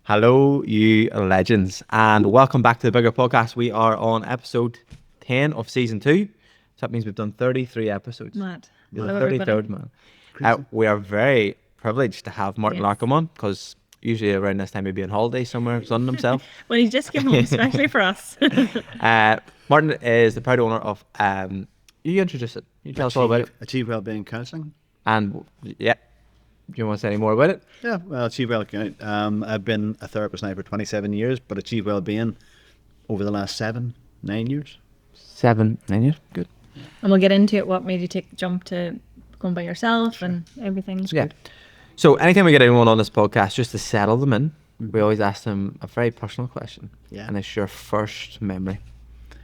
Hello, you legends, and welcome back to the Bigger Podcast. We are on episode 10 of season 2. So that means we've done 33 episodes. Mad. You're the Hello, 33rd man. We are very privileged to have Martin Larkham on, because usually around this time he'd be on holiday somewhere, sunning himself. Well, he's just come home especially for us. Martin is the proud owner of, you introduce it. You tell us all about it. Achieve Wellbeing Counselling. And yeah, do you want to say any more about it? Yeah, well, Achieve Wellbeing. I've been a therapist now for 27 years, but Achieve Wellbeing over the last 7-9 years. 7-9 years, good. And we'll get into it. What made you take the jump to going by yourself and everything? Yeah. So anytime we get anyone on this podcast, just to settle them in, we always ask them a very personal question. Yeah. And it's your first memory.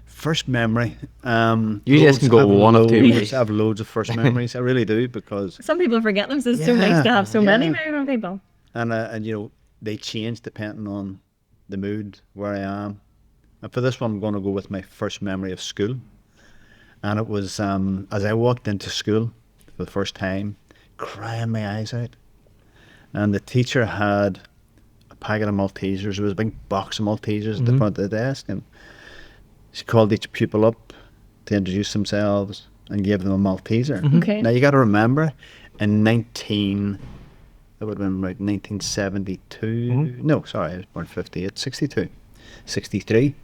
First memory. Usually this can go one of 2 ways. I have loads of first memories. I really do, because Some people forget them, so it's so nice to have so many memories, people. and you know, they change depending on the mood, where I am. And for this one, I'm going to go with my first memory of school. And it was as I walked into school for the first time, crying my eyes out. And the teacher had a packet of Maltesers. There was a big box of Maltesers at the front of the desk, and she called each pupil up to introduce themselves and gave them a Malteser. Okay. Now you got to remember, in it would have been about 1972. No, sorry, I was born 58, 62, 63.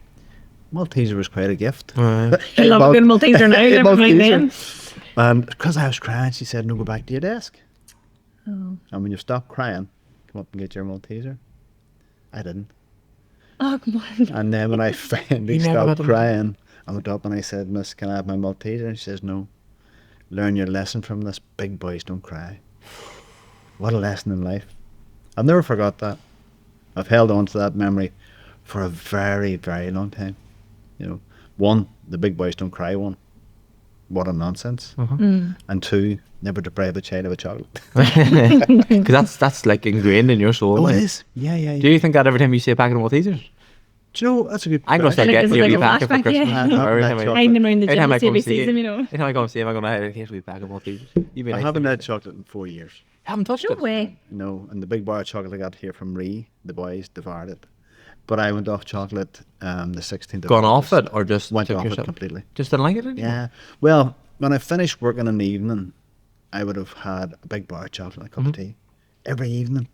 Malteser was quite a gift. I love a good Malteser now. Never mind then. And because I was crying, she said, "No, go back to your desk. Oh. And when you stop crying, come up and get your Malteser." I didn't. Oh, come on. And then when I finally You never got stopped them? crying, I went up and I said, "Miss, can I have my Malteser?" And she says, "No. Learn your lesson from this. Big boys don't cry." What a lesson in life. I've never forgot that. I've held on to that memory for a very, very long time. You know, one, the big boys don't cry one. What a nonsense. And two, never deprive a child of a chocolate. Because that's like ingrained in your soul. Oh, it like. is. Yeah, yeah, yeah. Do you think that every time you see a packet of Maltesers? Do you know, that's a good I'm going to start Like, getting is you it a wee like a packet for flashback? Christmas. Yeah. Every That time I- chocolate. Hiding around the every time I gym come every see you, season, you know. every time I come see him, I'm going to have here's a wee packet of Maltesers. You'd be I nice haven't to had get. chocolate in 4 years. Haven't touched No it. way. No, and the big bar of chocolate I got here from Ree, the boys devoured it. But I went off chocolate the 16th of Gone off August. it or just Went took off it yourself? completely. Just didn't like it anymore? Yeah. Well, when I finished working in the evening, I would have had a big bar of chocolate and a cup of tea every evening.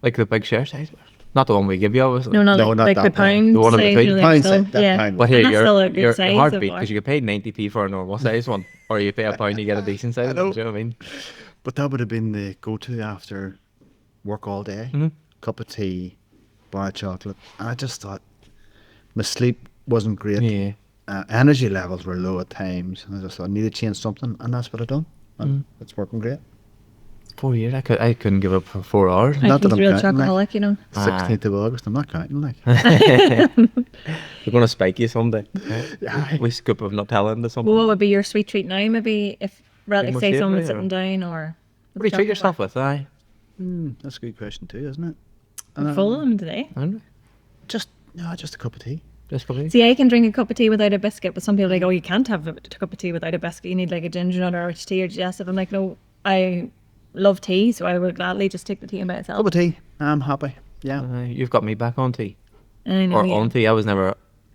Like the big share size? Not the one we give you, obviously. No, No, not not like that the one. pound The one in size, between. you know, Pound still- size, that yeah. pound But here, That's still a good you're size hard so beat, far. because you get paid 90p for a normal size one, or you pay a pound, you get a decent size. know. Do you know what I mean? But that would have been the go-to after work all day. Cup of tea, bar of chocolate. And I just thought my sleep wasn't great. Yeah. Energy levels were low at times. And I just thought I need to change something. And that's what I've done. And it's working great. 4 years? I couldn't give up for 4 hours. Not that He's I'm real counting, like. chocoholic, you know. 16th of August. I'm not counting, like. We're going to spike you someday. Yeah. We scoop of Nutella into something. Well, what would be your sweet treat now? Maybe if, Big say, Malteser, someone's or- sitting down or. What do you treat yourself with, aye? That's a good question too, isn't it? We're full of them today. Just a cup of tea. Just probably. See, I can drink a cup of tea without a biscuit, but some people are like, oh, you can't have a cup of tea without a biscuit. You need like a ginger nut or orange tea or digestive. I'm like, no, I love tea, so I would gladly just take the tea by itself. Cup of tea. I'm happy. Yeah. You've got me back on tea. I know, Or yeah. on tea.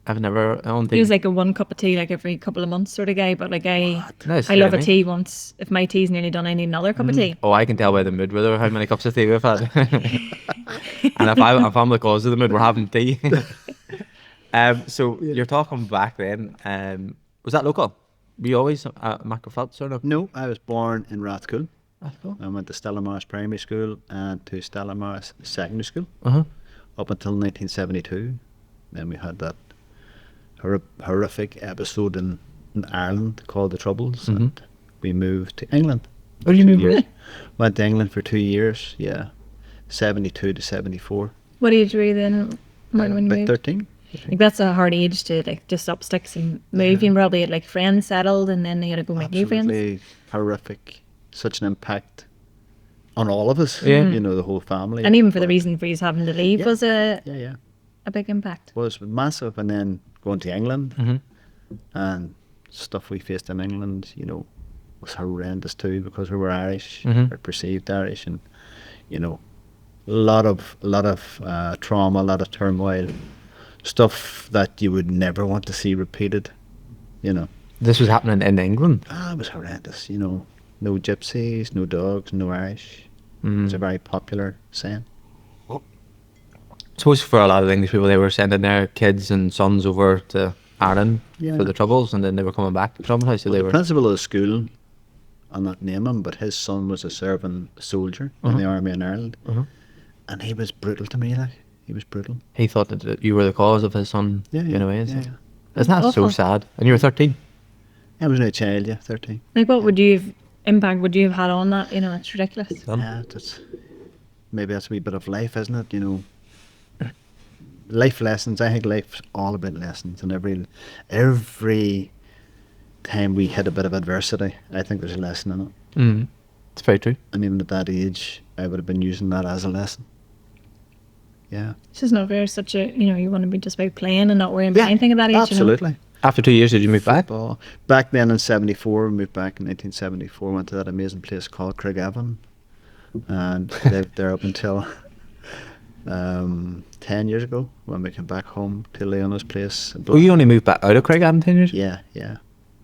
I've never on tea. He was like a 1 cup of tea like every couple of months sort of guy, but like That's I love fair, a tea once. If my tea's nearly done, I need another cup of tea. Oh, I can tell by the mood whether how many cups of tea we've had. And if I'm the cause of the mood, we're having tea. So you're talking back then. Was that local? Were you always Macrofelt sort of? No, I was born in Rathcoole. That's cool. I went to Stella Maris Primary School and to Stella Maris Secondary School Uh-huh. up until 1972. Then we had that horrific episode in Ireland called the Troubles, and we moved to England. Where did you 2 move? years. Really? Went to England for 2 years, yeah. 72 to 74. What age were you then, Martin, when you About moved? 13. Like that's a hard age to like just up sticks and move. You probably had like friends settled, and then you had to go make new friends. Absolutely horrific. Such an impact on all of us, Yeah. you know, the whole family. And even for the reason for you having to leave Yeah. was a Yeah. big impact. Was massive. And then going to England and stuff we faced in England, you know, was horrendous too, because we were Irish or perceived Irish, and you know, A lot of trauma, a lot of turmoil, stuff that you would never want to see repeated. You know, This was happening in England. it was horrendous. You know, no gypsies, no dogs, no Irish. It's a very popular saying. I suppose for a lot of English people, they were sending their kids and sons over to Ireland Yeah. for the Troubles, and then they were coming back traumatized. So Well, they the were. principal of the school, I'll not name him, but his son was a serving soldier in the army in Ireland, and he was brutal to me. Like, he was brutal. He thought that you were the cause of his son being away. yeah. Isn't that so Awful. sad? And you were 13. I was no child, 13. Like, what would you have impact would you have had on that? You know, it's ridiculous. Yeah, maybe that's a wee bit of life, isn't it? You know, life lessons. I think life's all about lessons, and every time we hit a bit of adversity, I think there's a lesson in it. Mm. It's very true. And even at that age, I would have been using that as a lesson. Yeah. It's just not fair. Such a, you know, you want to be just about playing and not worrying about anything at that age. Absolutely. After 2 years, did you move back? Football. Back then in 74, we moved back in 1974, went to that amazing place called Craigavon, and lived there up until 10 years ago when we came back home to Leona's place. Oh, you only moved back out of Craigavon 10 years? Yeah.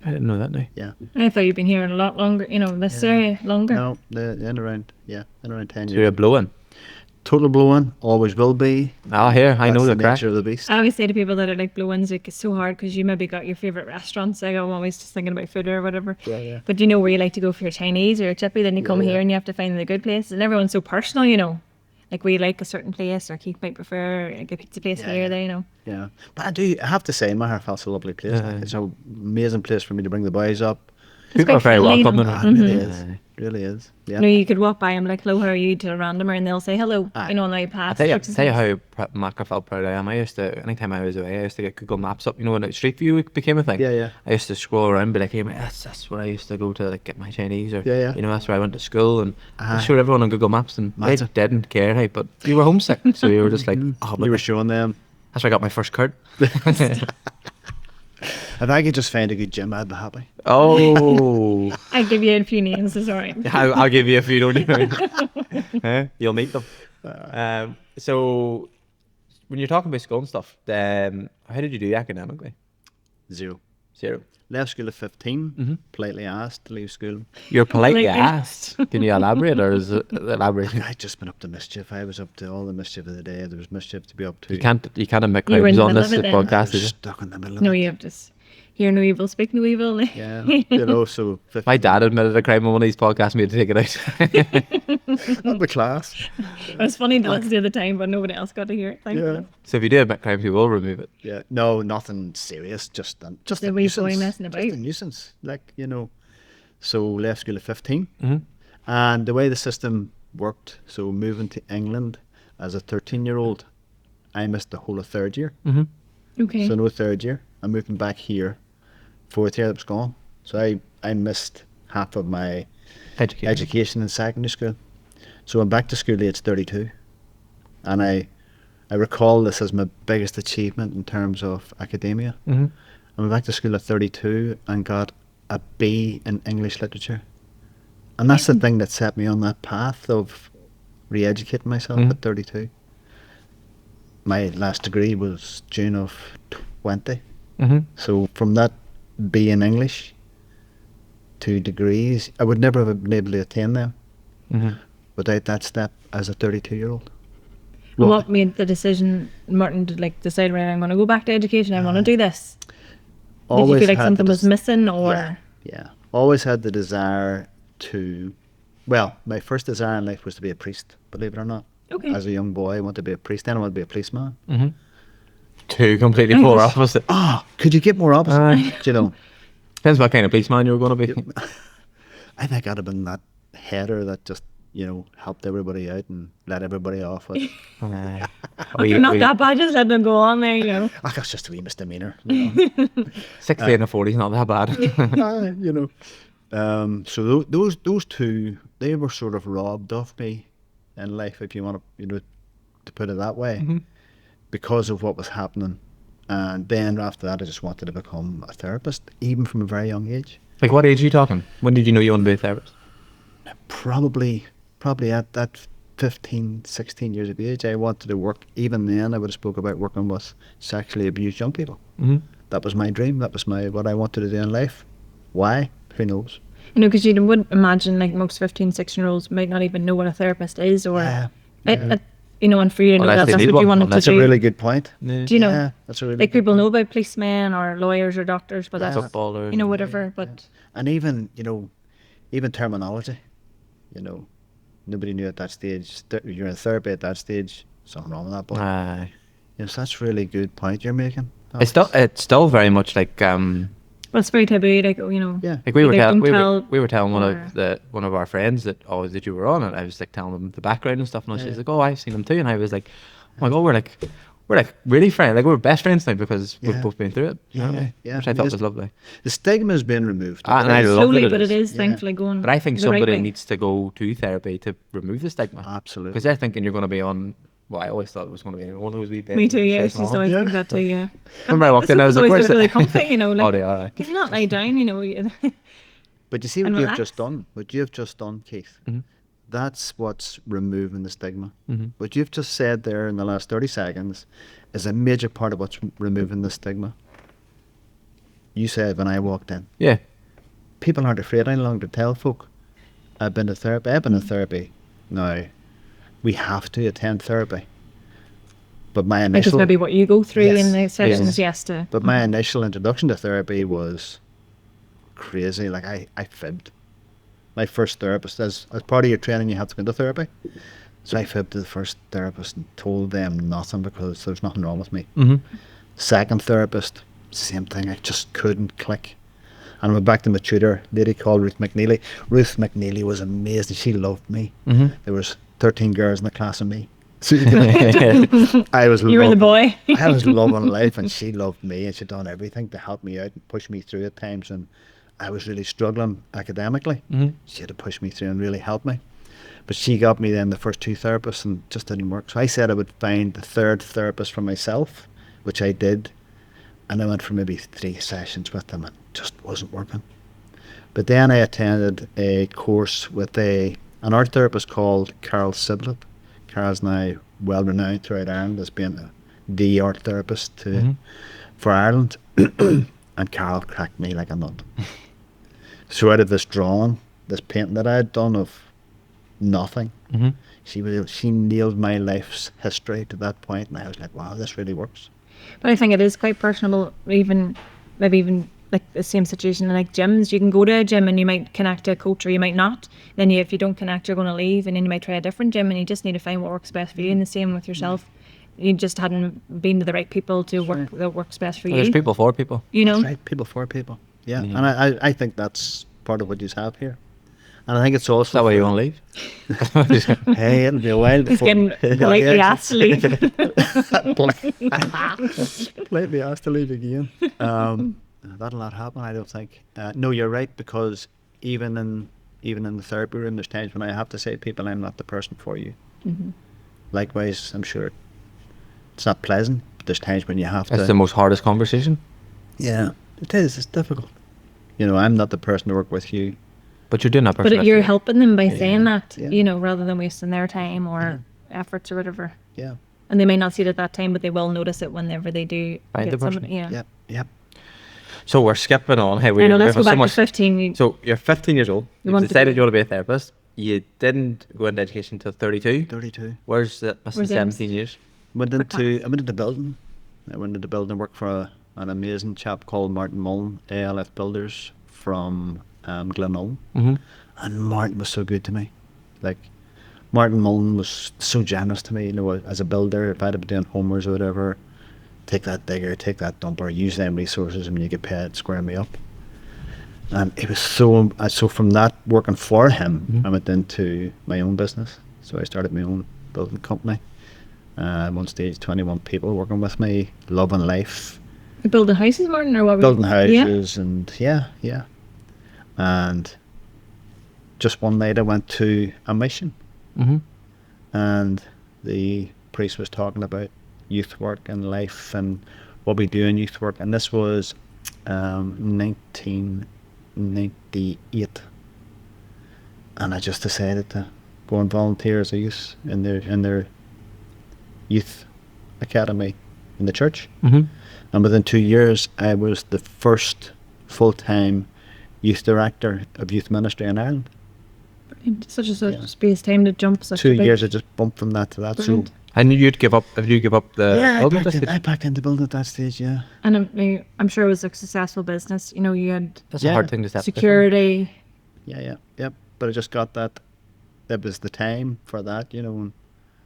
I didn't know that now. Yeah. You know? I thought you'd been here a lot longer. You know, this area longer. No, in around 10 So you're years. blowing. Total blow-in, always will be. Ah, here, I know That's the the crack. nature of the beast. I always say to people that are like blow-ins, like, it's so hard because you maybe got your favourite restaurants. Like, I'm always just thinking about food or whatever. Yeah. But you know where you like to go for your Chinese or your chippy, then you come here and you have to find the good places. And everyone's so personal, you know. Like, we like a certain place, or Keith might prefer like a pizza place here or there, you know. Yeah. But I have to say, Maherfell's a lovely place. Yeah. It's an amazing place for me to bring the boys up. People are quite very friendly, welcoming. you know. Ah, it really is. Really is. Yeah. You know, you could walk by and be like, hello, how are you, to a randomer, and they'll say hello, Aye. you know, and they pass. Tell you which is nice. how I felt proud I am. I used to, anytime I was away, I used to get Google Maps up. You know, when Street View became a thing. Yeah. I used to scroll around, but like, hey, that's where I used to go to like get my Chinese, or Yeah. you know, that's where I went to school, and I Aye. showed everyone on Google Maps, and they Massive. didn't care, hey, but you were homesick, so you were just like, oh, You were showing them. that's where I got my first card. If I could just find a good gym, I'd be happy. Oh, I give you a few names, it's all right. I'll give you a few, don't you? You'll meet them. So, when you're talking about school and stuff, how did you do academically? 0. 0. Left school at 15. Politely asked to leave school. You're politely Politely. asked. Can you elaborate, or is it elaborating? I'd just been up to mischief. I was up to all the mischief of the day. There was mischief to be up to. You can't admit You were in crimes the on middle this of it then. I podcast. was Is it? stuck in the middle of No, it. you have to hear no evil, speak no evil. Yeah. You know, so 15. My dad admitted a crime on one of these podcasts. Me to take it out. Not the class. It was funny to listen to at the time, but nobody else got to hear it. Thankfully. So if you do admit crimes, we will remove it. Yeah. No, nothing serious. Just The a wee nuisance. boy messing about. Just a nuisance. Like, you know. So left school at 15. Mhm. And the way the system worked, so moving to England as a 13-year-old, I missed the whole of third year. Okay. So no third year. I'm moving back here. Fourth year, that was gone. So I missed half of my education in secondary school. So I'm back to school age 32. And I recall this as my biggest achievement in terms of academia. Mm-hmm. I went back to school at 32 and got a B in English literature. And that's the thing that set me on that path of re-educating myself Mhm. at 32. My last degree was June of 20. Mm-hmm. So from that B in English to degrees, I would never have been able to attain them Mm-hmm. without that step as a 32-year-old. And what made the decision, Martin, to like decide, right, I'm going to go back to education, I want to do this? Did you feel like had something the was missing, or? Yeah. Always had the desire to, well, my first desire in life was to be a priest, believe it or not. Okay. As a young boy, I wanted to be a priest, then I wanted to be a policeman. Mm-hmm. Two completely polar opposites. Oh, could you get more opposite? Aye. You know, Depends what kind of policeman you were going to be. I think I'd have been that header that just, you know, helped everybody out and let everybody off with. You're not that bad, just let them go on there, you know. Ah, that's just a wee misdemeanor. You know. 60 and a 40 is not that bad. You know. So those two, they were sort of robbed of me in life, if you want to, you know, to put it that way, because of what was happening. And then after that, I just wanted to become a therapist, even from a very young age. Like, what age are you talking? When did you know you wanted to be a therapist? Probably at that 15, 16 years of age, I wanted to work. Even then, I would have spoke about working with sexually abused young people. Mm-hmm. That was my dream. That was what I wanted to do in life. Why? Who knows? You know, because you would imagine like most 15, 16-year-olds might not even know what a therapist is, or you know, and for you to know Unless that they that's need what you one. wanted to That's do. a really good point. Yeah. Do you know? Yeah, that's a really Like good people point. know about policemen or lawyers or doctors, but that's Footballers. you know, whatever. But And even, you know, even terminology, you know, nobody knew at that stage. You're in therapy at that stage. Something wrong with that boy. Aye. Yes, that's a really good point you're making. It's still very much like well, it's very taboo. Like, you know, Yeah. like we were don't we were telling or- one of our friends that that you were on, and I was like telling them the background and stuff, and she's like, oh, I've seen them too, and I was like, oh my god, we're like really friends, like we're best friends now because we've Yeah. both been through it. You know? Yeah. Which I thought was lovely. The stigma has been removed. And I love slowly, that but it is Yeah. thankfully going. But I think the right somebody way. needs to go to therapy to remove the stigma. Absolutely. Because they're thinking you're going to be on. Well, I always thought it was going to be one of those wee bits. Me too. Yeah, shit she's and all. always Yeah. think that too. Yeah. Remember I walked in, I was like, It's "Where's always it?" really comfy, you know. Like, Oh, they are. if you not lie down, you know. But you see what And you've relax. just done? What you've just done, Keith? Mhm. That's what's removing the stigma. Mhm. What you've just said there in the last 30 seconds is a major part of what's removing the stigma. You said when I walked in, Yeah. people aren't afraid any longer to tell folk, I've been to therapy. I've been to therapy. Now, we have to attend therapy. But my Because initial, maybe what you go through Yes. in the sessions, Yes. yes, to. but my initial introduction to therapy was crazy. Like I fibbed. My first therapist, as part of your training, you have to go into therapy. So I fibbed to the first therapist and told them nothing because there's nothing wrong with me. Mm-hmm. Second therapist, same thing. I just couldn't click. And I went back to my tutor, lady called Ruth McNeely. Ruth McNeely was amazing. She loved me. Mm-hmm. There was 13 girls in the class of me. So I was You were the boy. I was loving life, and she loved me, and she'd done everything to help me out and push me through at times. And I was really struggling academically. Mhm. She had to push me through and really help me. But she got me then the first two therapists, and it just didn't work. So I said I would find the third therapist for myself, which I did. And I went for maybe 3 sessions with them, and it just wasn't working. But then I attended a course with an art therapist called Carol Sidlett. Carol's now well renowned throughout Ireland as being the art therapist for Ireland. And Carol cracked me like a nut. So out of this drawing, this painting that I had done of nothing, Mm-hmm. she nailed my life's history to that point, and I was like, wow, this really works. But I think it is quite personable, maybe even like the same situation like gyms. You can go to a gym and you might connect to a coach or you might not. Then if you don't connect, you're going to leave, and then you might try a different gym, and you just need to find what works best for you. And the same with yourself. You just hadn't been to the right people to work that works best for Well, there's you. people for people. You know? That's right, people for people. Yeah, Mhm. and I think that's part of what you have here. And I think it's also... Is that why you want to leave? Hey, it'll be a while He's before... getting politely asked to leave. Politely asked to leave again. That'll not happen, I don't think. No, you're right, because even in the therapy room, there's times when I have to say to people, I'm not the person for you. Mhm. Likewise, I'm sure it's not pleasant, but there's times when you have That's to... the most hardest conversation. Yeah, it is. It's difficult. You know, I'm not the person to work with you. But you're doing that person. But you're helping them by saying that, yeah. you know, rather than wasting their time or efforts or whatever. Yeah, And they may not see it at that time, but they will notice it whenever they do Find get the person. somebody. Yeah. yep. So we're skipping on. Hey, I know, let's have go so back to 15. So you're 15 years old. You want to decided be- you want to be a therapist. You didn't go into education until 32. 32. Where's that? Missing Where's 17 years. I went into building. I went into building and worked for an amazing chap called Martin Mullen, ALF Builders from Glenolm. Mm-hmm. And Martin was so good to me. Like, Martin Mullen was so generous to me, you know, as a builder. If I'd have been doing homers or whatever, take that digger, take that dumper, use them resources, and you get paid, square me up. And it was so from that working for him, I went into my own business. So I started my own building company. At one stage, 21 people working with me, loving life, Building houses, Martin, or what? building Yeah. houses, and yeah. And just one night I went to a mission, Mm-hmm. and the priest was talking about youth work and life and what we do in youth work, and this was 1998, and I just decided to go and volunteer as a youth in their youth academy in the church. Mm-hmm. And within 2 years, I was the first full-time youth director of youth ministry in Ireland. Such a Yeah. space time to jump. Such 2 a big, years, I just bumped from that to that. Brilliant. So And you'd give up? Have you give up the? yeah, building at this stage? I backed into building at that stage. Yeah, And I'm sure it was a successful business. You know, you had That's Yeah. a hard thing to step. security. yep. But I just got that. That was the time for that, you know. And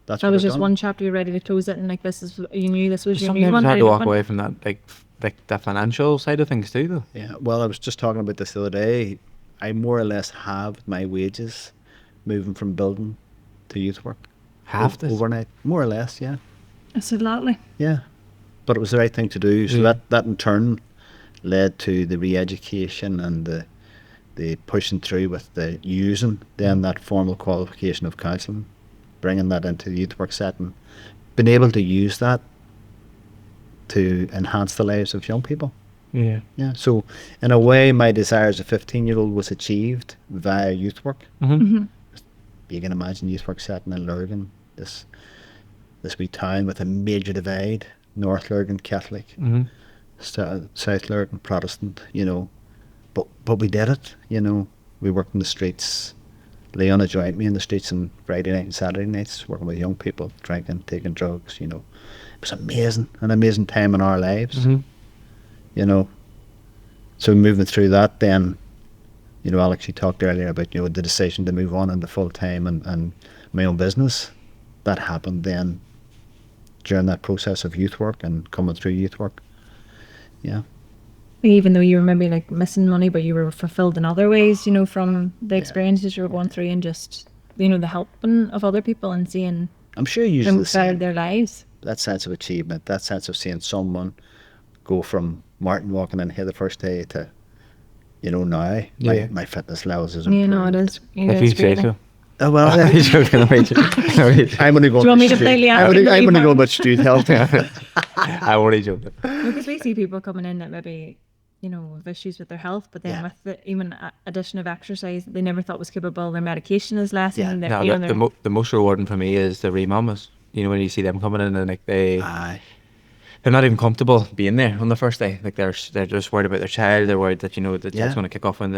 that's That what was I've just done. one chapter. You're ready to close it, and like this is you knew this was your new Sometimes one. it's hard ready to to walk open. away from that, like the financial side of things too, though. Yeah. Well, I was just talking about this the other day. I more or less halved my wages, moving from building to youth work. Half this. Overnight, more or less. Yeah. It's a lot, like. Yeah, but it was the right thing to do. So Yeah. that in turn led to the re-education and the pushing through with the using then that formal qualification of counselling, bringing that into the youth work setting, being able to use that to enhance the lives of young people. Yeah. Yeah. So in a way, my desire as a 15-year-old was achieved via youth work. Mm-hmm. You can imagine youth work setting in Larkham, this wee town with a major divide: North Larkham Catholic, Mm-hmm. South Larkham Protestant. You know, but we did it. You know, we worked in the streets. Leona joined me in the streets on Friday night and Saturday nights, working with young people, drinking, taking drugs. You know, it was amazing, an amazing time in our lives. Mm-hmm. You know, so moving through that, then, you know, Alex, you talked earlier about, you know, the decision to move on into full time and my own business. That happened then during that process of youth work and coming through youth work. Yeah. Even though you were maybe like missing money, but you were fulfilled in other ways, you know, from the Yeah. experiences you were going through, and just, you know, the helping of other people and seeing I'm sure you them use the better same. their lives. That sense of achievement, that sense of seeing someone go from Martin walking in here the first day to, you know, now Yeah. my fitness levels is You know, it improved. is. You know, If you it's say great, so. like. Oh, well, I'm joking. I'm only going. Do you want me to street- play Leanne? I'm only Leanne? going about street health. I already joked. Because we see people coming in that maybe, you know, have issues with their health, but then Yeah. with the even addition of exercise, they never thought was capable. Their medication is less. Yeah. And No, you know, the most rewarding for me is the re-mamas. You know, when you see them coming in and like Aye. they're not even comfortable being there on the first day. Like they're just worried about their child. They're worried that, you know, the child's Yeah. going to kick off when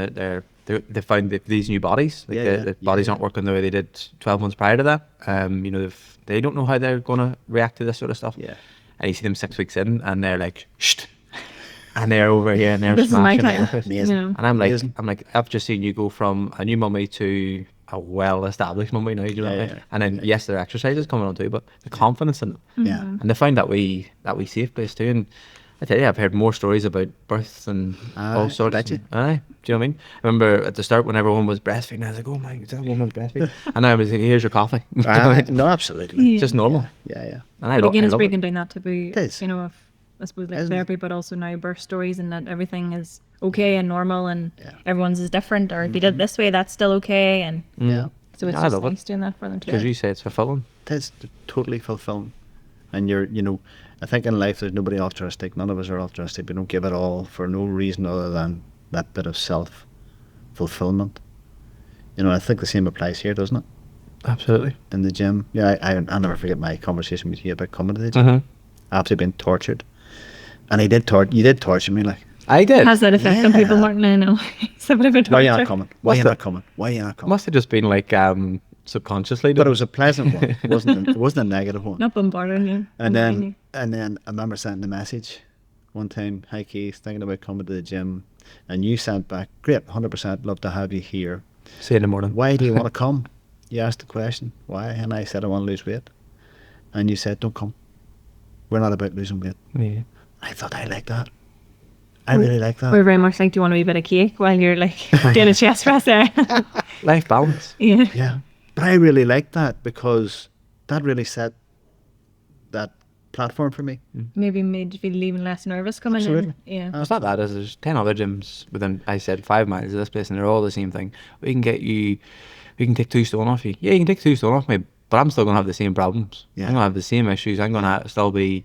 they find these new bodies. Like the bodies aren't working the way they did 12 months prior to that. You know, they don't know how they're going to react to this sort of stuff. Yeah. And you see them 6 weeks in, and they're like, shh, and they're over here and they're this is my smashing it time. with it. Amazing. You know. And I'm Amazing. like, I've just seen you go from a new mummy to a well-established mummy now. Do you know what I Yeah, mean? yeah. And then yes, their exercise is coming on too, but the confidence in them, Yeah. and they find that we safe place too. And I tell you, I've heard more stories about births and all Aye, sorts. bet you. Aye, do you know what I mean? I remember at the start when everyone was breastfeeding, I was like, oh my, is that woman's breastfeeding? And now I was like, here's your coffee. Do you know what I Aye. mean? No, absolutely. Yeah. It's just normal. Yeah, yeah. And I But again, I it's love breaking it. down that to be, It is. you know, I suppose like Isn't it? therapy, but also now birth stories, and that everything is okay and normal, and Yeah. everyone's is different. Or if you did it this way, that's still okay. And Yeah. so it's I just love it. nice doing that for them too. Because you say it's fulfilling. It's totally fulfilling. And you know, I think in life there's nobody altruistic. None of us are altruistic. We don't give it all for no reason other than that bit of self-fulfillment. You know, I think the same applies here, doesn't it? Absolutely. In the gym. Yeah, I'll never forget my conversation with you about coming to the gym. Mm-hmm. After being tortured. And you did torture me, like, I did. Has that effect on people, Yeah. Martin? I know. It's a bit of a why are you torture. not coming? Why What's are you the- not coming? Why are you not coming? Must have just been like subconsciously. But it was a pleasant one. It wasn't a negative one. Not bombarding you. And undermining then I remember sending a message one time, hi Keith, thinking about coming to the gym, and you sent back, great, 100% love to have you here. See you in the morning. Why do you want to come? You asked the question, why? And I said, I want to lose weight. And you said, don't come. We're not about losing weight. Yeah. I thought, I like that. I really like you. that. We're very much like, do you want a wee bit of cake while you're like doing a chest press there? Life balance. Yeah. Yeah. But I really like that because that really set that platform for me. Maybe made you feel even less nervous coming Absolutely. in. Yeah. It's not that. There's 10 other gyms within, I said, 5 miles of this place, and they're all the same thing. We can take 2 stone off you. Yeah, you can take 2 stone off me, but I'm still going to have the same problems. Yeah. I'm going to have the same issues. I'm going to still be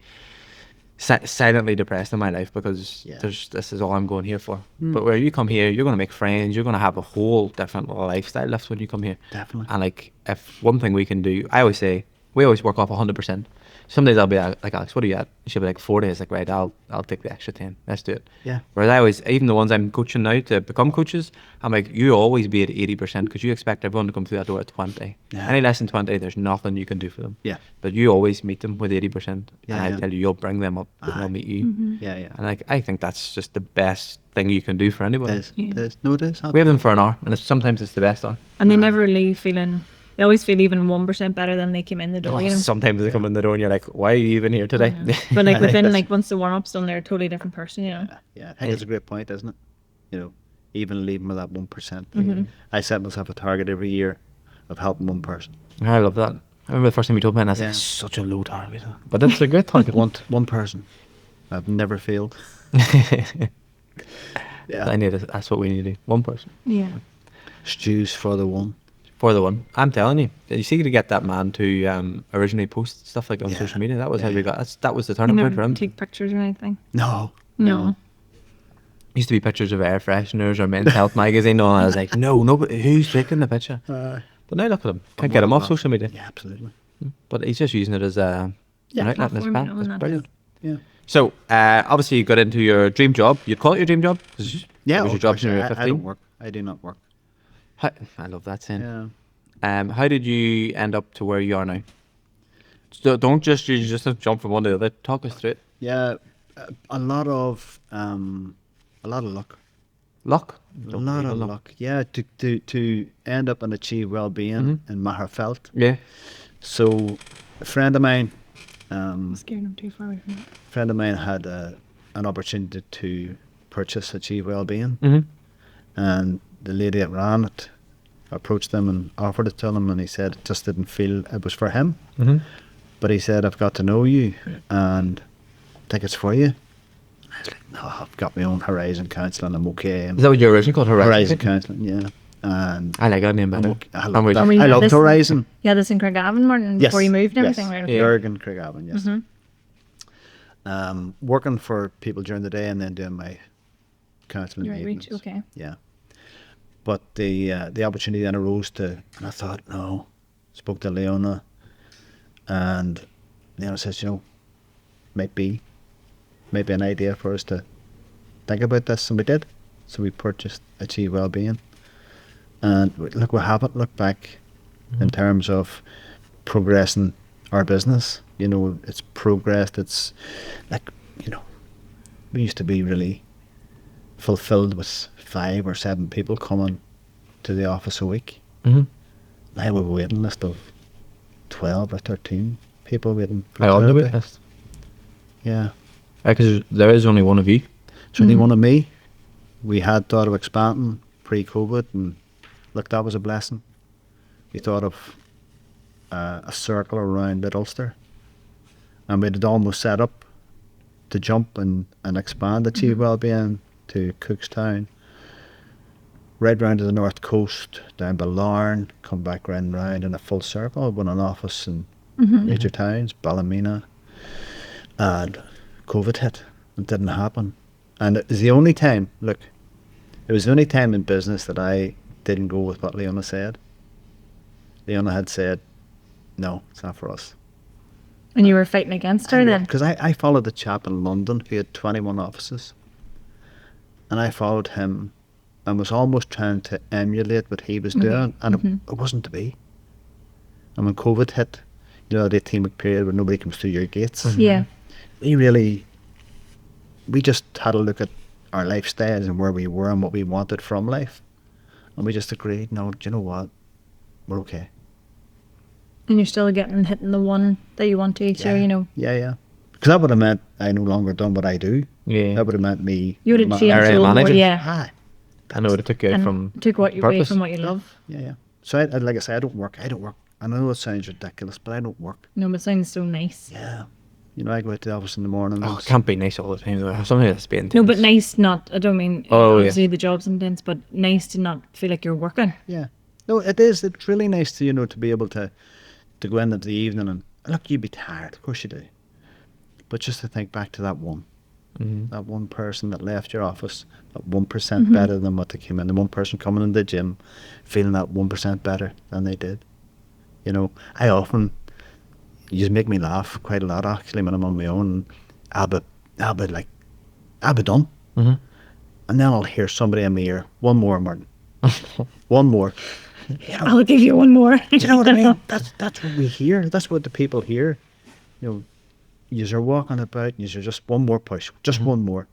silently depressed in my life because Yeah. this is all I'm going here for. But where you come here, you're going to make friends. You're going to have a whole different lifestyle. That's when you come here. Definitely. And like, if one thing we can do, I always say, we always work off 100%. Some days I'll be like, Alex, what are you at? She'll be like 4 days. Like, right, I'll take the extra 10. Let's do it. Yeah. Whereas I always, even the ones I'm coaching now to become coaches, I'm like, you always be at 80% because you expect everyone to come through that door at 20. Yeah. Any less than 20, there's nothing you can do for them. Yeah. But you always meet them with 80%. Yeah, And I yeah. tell you, you'll bring them up and they'll meet you. Yeah, yeah. And like, I think that's just the best thing you can do for anybody. It is. It is. No, it is. We have them for an hour, and sometimes it's the best hour. And they never leave feeling. They always feel even 1% better than they came in the door. You know? Sometimes they come in the door and you're like, why are you even here today? But like within like once the warm up's done, they're a totally different person. You know. Yeah, I think it's a great point, isn't it? You know, even leaving with that 1%. I set myself a target every year of helping one person. I love that. I remember the first time you told me, and I was like, Yeah. it's such a low target. But it's a great target. One person. I've never failed. Yeah. That's what we need to do. One person. Yeah. Stews for the one. For the one. I'm telling you. You see, to get that man to originally post stuff like on Yeah. social media, that was Yeah, how we yeah. got, that was the You turning point for never him. take pictures or anything. No. No. Used to be pictures of air fresheners or Men's Health magazine, and I was like, no, but who's taking the picture? But now look at him. Can't get him off social media. Yeah, absolutely. But he's just using it as a Yeah, an outlet in his platform, path. you know, That's and that's brilliant. Yeah. So, obviously you got into your dream job. You'd call it your dream job? 'Cause Yeah. it was your of job course, when you were I 15? don't work. I do not work. I love that saying. Yeah. How did you end up to where you are now? So don't just jump from one to the other. Talk us through it. Yeah. A lot of luck. Luck. A lot of luck. Yeah. To end up and achieve well-being in Maherfeld. Yeah. So, a friend of mine, Scared I'm too far away from it. had an opportunity to purchase Achieve Wellbeing, Mm-hmm. and the lady that ran it approached him and offered it to him, and he said it just didn't feel it was for him. Mm-hmm. But he said, I've got to know you and I think it's for you. I was like, no, I've got my own Horizon Counselling, I'm okay. Is that what your original called Horizon Counselling, yeah. And I like that name better. I'm okay. I I'm love with that. you. we I had loved this- Horizon. Yeah, this in Craigavon, Martin, Yes, before you moved and yes. everything, right? Okay. Yeah. Bergen, Craigavon, yes. Mhm. Working for people during the day and then doing my counselling Your evenings. outreach, okay. Yeah. But the opportunity then arose and I thought, no. Spoke to Leona, and Leona says, might be an idea for us to think about this, and we did. So we purchased Achieve Wellbeing, and look, we haven't looked back in terms of progressing our business. It's progressed. It's like, we used to be really fulfilled with 5 or 7 people coming to the office a week. Mm-hmm. Now we have a waiting list of 12 or 13 people waiting for I on the therapy. wait list. Yeah. Because there is only one of you. So only one of me. We had thought of expanding pre-COVID, and look, that was a blessing. We thought of a circle around Mid Ulster, and we'd almost set up to jump and expand Achieve Wellbeing to Cookstown, right round to the north coast, down by Larne, come back round in a full circle, with an office in major towns, Ballymena, and COVID hit. It didn't happen. And it was the only time, in business that I didn't go with what Leona said. Leona had said, no, it's not for us. And you were fighting against her then? Because I followed the chap in London who had 21 offices. And I followed him and was almost trying to emulate what he was doing. And it wasn't to be. And when COVID hit, that 18-week period where nobody comes through your gates, Yeah. we just had a look at our lifestyles and where we were and what we wanted from life. And we just agreed, no, do you know what? We're okay. And you're still hitting the one that you want to each year, Yeah. Because that would have meant I no longer done what I do. Yeah. That would have meant me. You would have changed area a little more, manager. yeah. Ah, I know it took you out And from took what you away purpose. from what you love. yeah. So like I say, I don't work. I know it sounds ridiculous, but I don't work. No, but it sounds so nice. Yeah. I go out to the office in the morning. Oh, it can't be nice all the time though. Something that's being No, intense. but nice not, I don't mean, Oh, yeah. obviously the job's intense, but nice to not feel like you're working. Yeah. No, it is. It's really nice to, to be able to go in at the evening and, look, you'd be tired. Of course you do. But just to think back to that one. Mm-hmm. That one person that left your office, that 1% better than what they came in. The one person coming in the gym, feeling that 1% better than they did. You know, you just make me laugh quite a lot actually when I'm on my own. I'll be done. Mm-hmm. And then I'll hear somebody in my ear, one more, Martin. One more. You know, I'll give you one more. do you know what I mean? That's what we hear. That's what the people hear. You know, you're walking about, you're just one more push, just one more.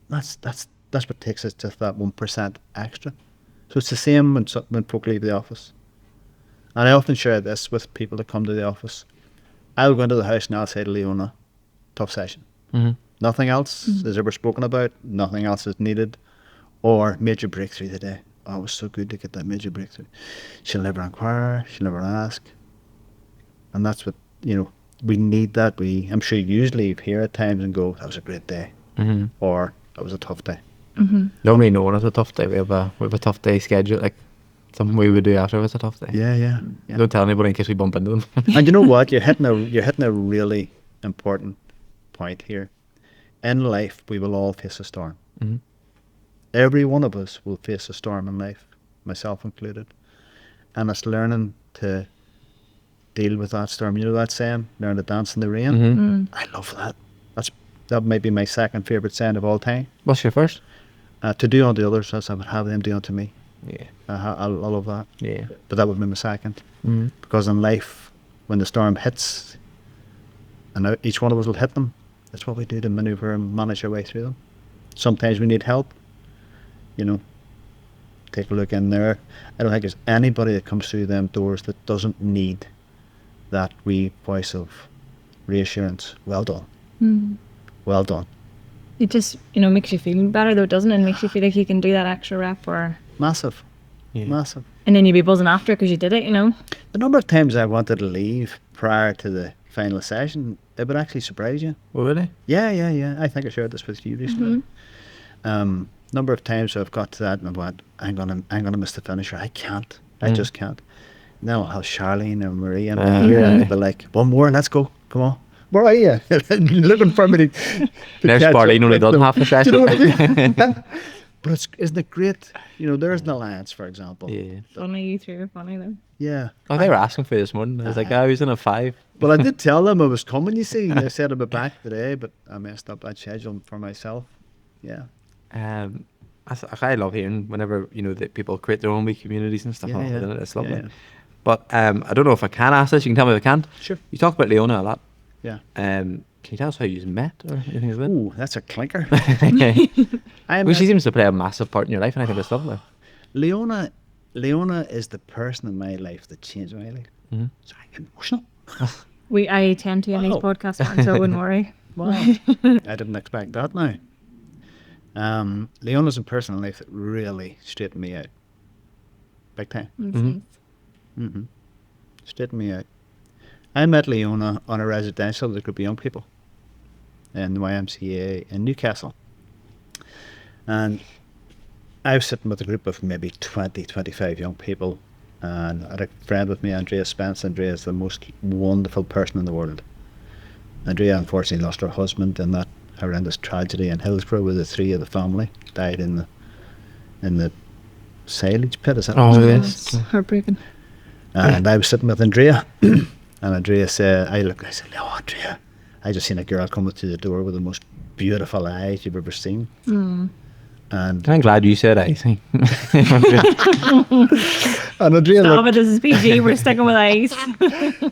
That's what takes us to that 1% extra. So it's the same when folk leave the office. And I often share this with people that come to the office. I'll go into the house and I'll say to Leona, tough session. Mm-hmm. Nothing else is ever spoken about. Nothing else is needed. Or major breakthrough today. Oh, it was so good to get that major breakthrough. She'll never inquire. She'll never ask. And that's what, you know, we need that. I'm sure you leave here at times and go, that was a great day. Mm-hmm. Or that was a tough day. Normally no one has a tough day. We have a tough day schedule, like something we would do after it was a tough day. Yeah. Don't tell anybody in case we bump into them. And you know what? You're hitting a really important point here. In life, we will all face a storm. Mm-hmm. Every one of us will face a storm in life, myself included. And it's learning to deal with that storm. You know that saying, learn to dance in the rain? Mm-hmm. I love that. That might be my second favourite saying of all time. What's your first? To do unto others as I would have them do unto me. Yeah. I love that. Yeah. But that would be my second. Mm-hmm. Because in life, when the storm hits, and each one of us will hit them, that's what we do to manoeuvre and manage our way through them. Sometimes we need help. You know, take a look in there. I don't think there's anybody that comes through them doors that doesn't need that wee voice of reassurance. Well done. Well done. It just, makes you feel better though, doesn't it? It makes you feel like you can do that extra rep Massive. Yeah. Massive. and then you'd be buzzing after because you did it, The number of times I wanted to leave prior to the final session, it would actually surprise you. Oh, really? Yeah. I think I shared this with you recently. Number of times I've got to that and I've went, I'm gonna miss the finisher. I can't. I just can't. Now I'll have Charlene and Marie and here and they'll be like, one more, let's go. Come on. Where are you? Looking for me to There's catch Barley up only with done them. half the Do session. you know what I mean? But isn't it great? There's an alliance, for example. Yeah. Funny, you three are funny though. Yeah. Oh, they were asking for you this morning. I was like, I was in a 5. Well, I did tell them I was coming, you see. They said I'd be back today, but I messed up that schedule for myself. Yeah. I love hearing whenever, that people create their own wee communities and stuff. Yeah, like yeah. that. It's lovely. Yeah. But I don't know if I can ask this. You can tell me if I can't. Sure. You talk about Leona a lot. Yeah. Can you tell us how you met or anything like that? Ooh, that's a clinker. Well, she seems to play a massive part in your life, and I think it's lovely. Leona is the person in my life that changed my life. Mm-hmm. Sorry, I get emotional. I tend to in these Wow. podcasts, so I wouldn't worry. Wow. I didn't expect that now. Leona's a person in life that really straightened me out. Big time. Mm-hmm. Straightened me out. I met Leona on a residential with a group of young people in the YMCA in Newcastle. And I was sitting with a group of maybe 20, 25 young people. And I had a friend with me, Andrea Spence. Andrea is the most wonderful person in the world. Andrea unfortunately lost her husband in that horrendous tragedy in Hillsborough, where the 3 of the family died in the silage pit. Is that what Oh, it's yes. It's heartbreaking. And I was sitting with Andrea, and Andrea said, I said, no, Andrea, I just seen a girl coming through the door with the most beautiful eyes you've ever seen. And I'm glad you said anything. Andrea Stop looked, it, this is PG, we're sticking with ice.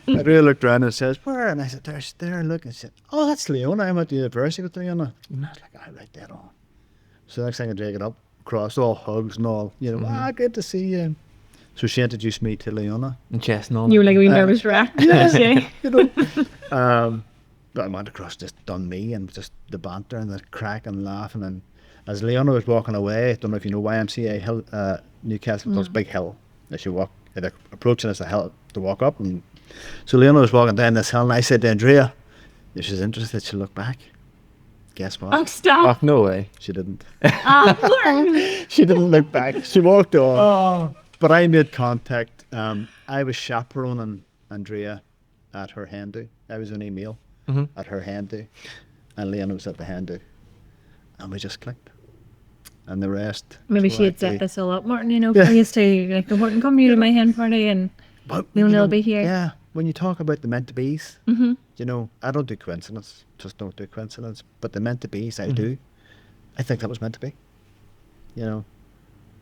Andrea looked around and says, where? And I said, there's there, look. And she said, oh, that's Leona. I'm at the university with Leona. And I was like, I write that on. So the next thing I drag it up, across, all hugs and all, good to see you. So she introduced me to Leona. And chestnut. You were like a wee nervous wreck. Yeah. But I went across, just done me, and just the banter and the crack and laughing. And as Leona was walking away, I don't know if you know YMCA Hill, Newcastle, there's a big hill as you walk. The approaching is a hill to walk up. And so Leona was walking down this hill, and I said to Andrea, if she's interested, she'll look back. Guess what? Oh, stop. Oh, no way. She didn't. Oh, She didn't look back. She walked on. But I made contact. I was chaperoning Andrea at her hen do. I was on email at her hen do. and Leona was at the hen do, and we just clicked. And the rest. Maybe she had set this all up, Martin, you know, for you to, like, Martin, come you to my hen party and Leona will be here. Yeah, when you talk about the meant to be's, Mm-hmm. you know, I don't do coincidence, just don't do coincidence, but the meant to be's I do. I think that was meant to be, you know.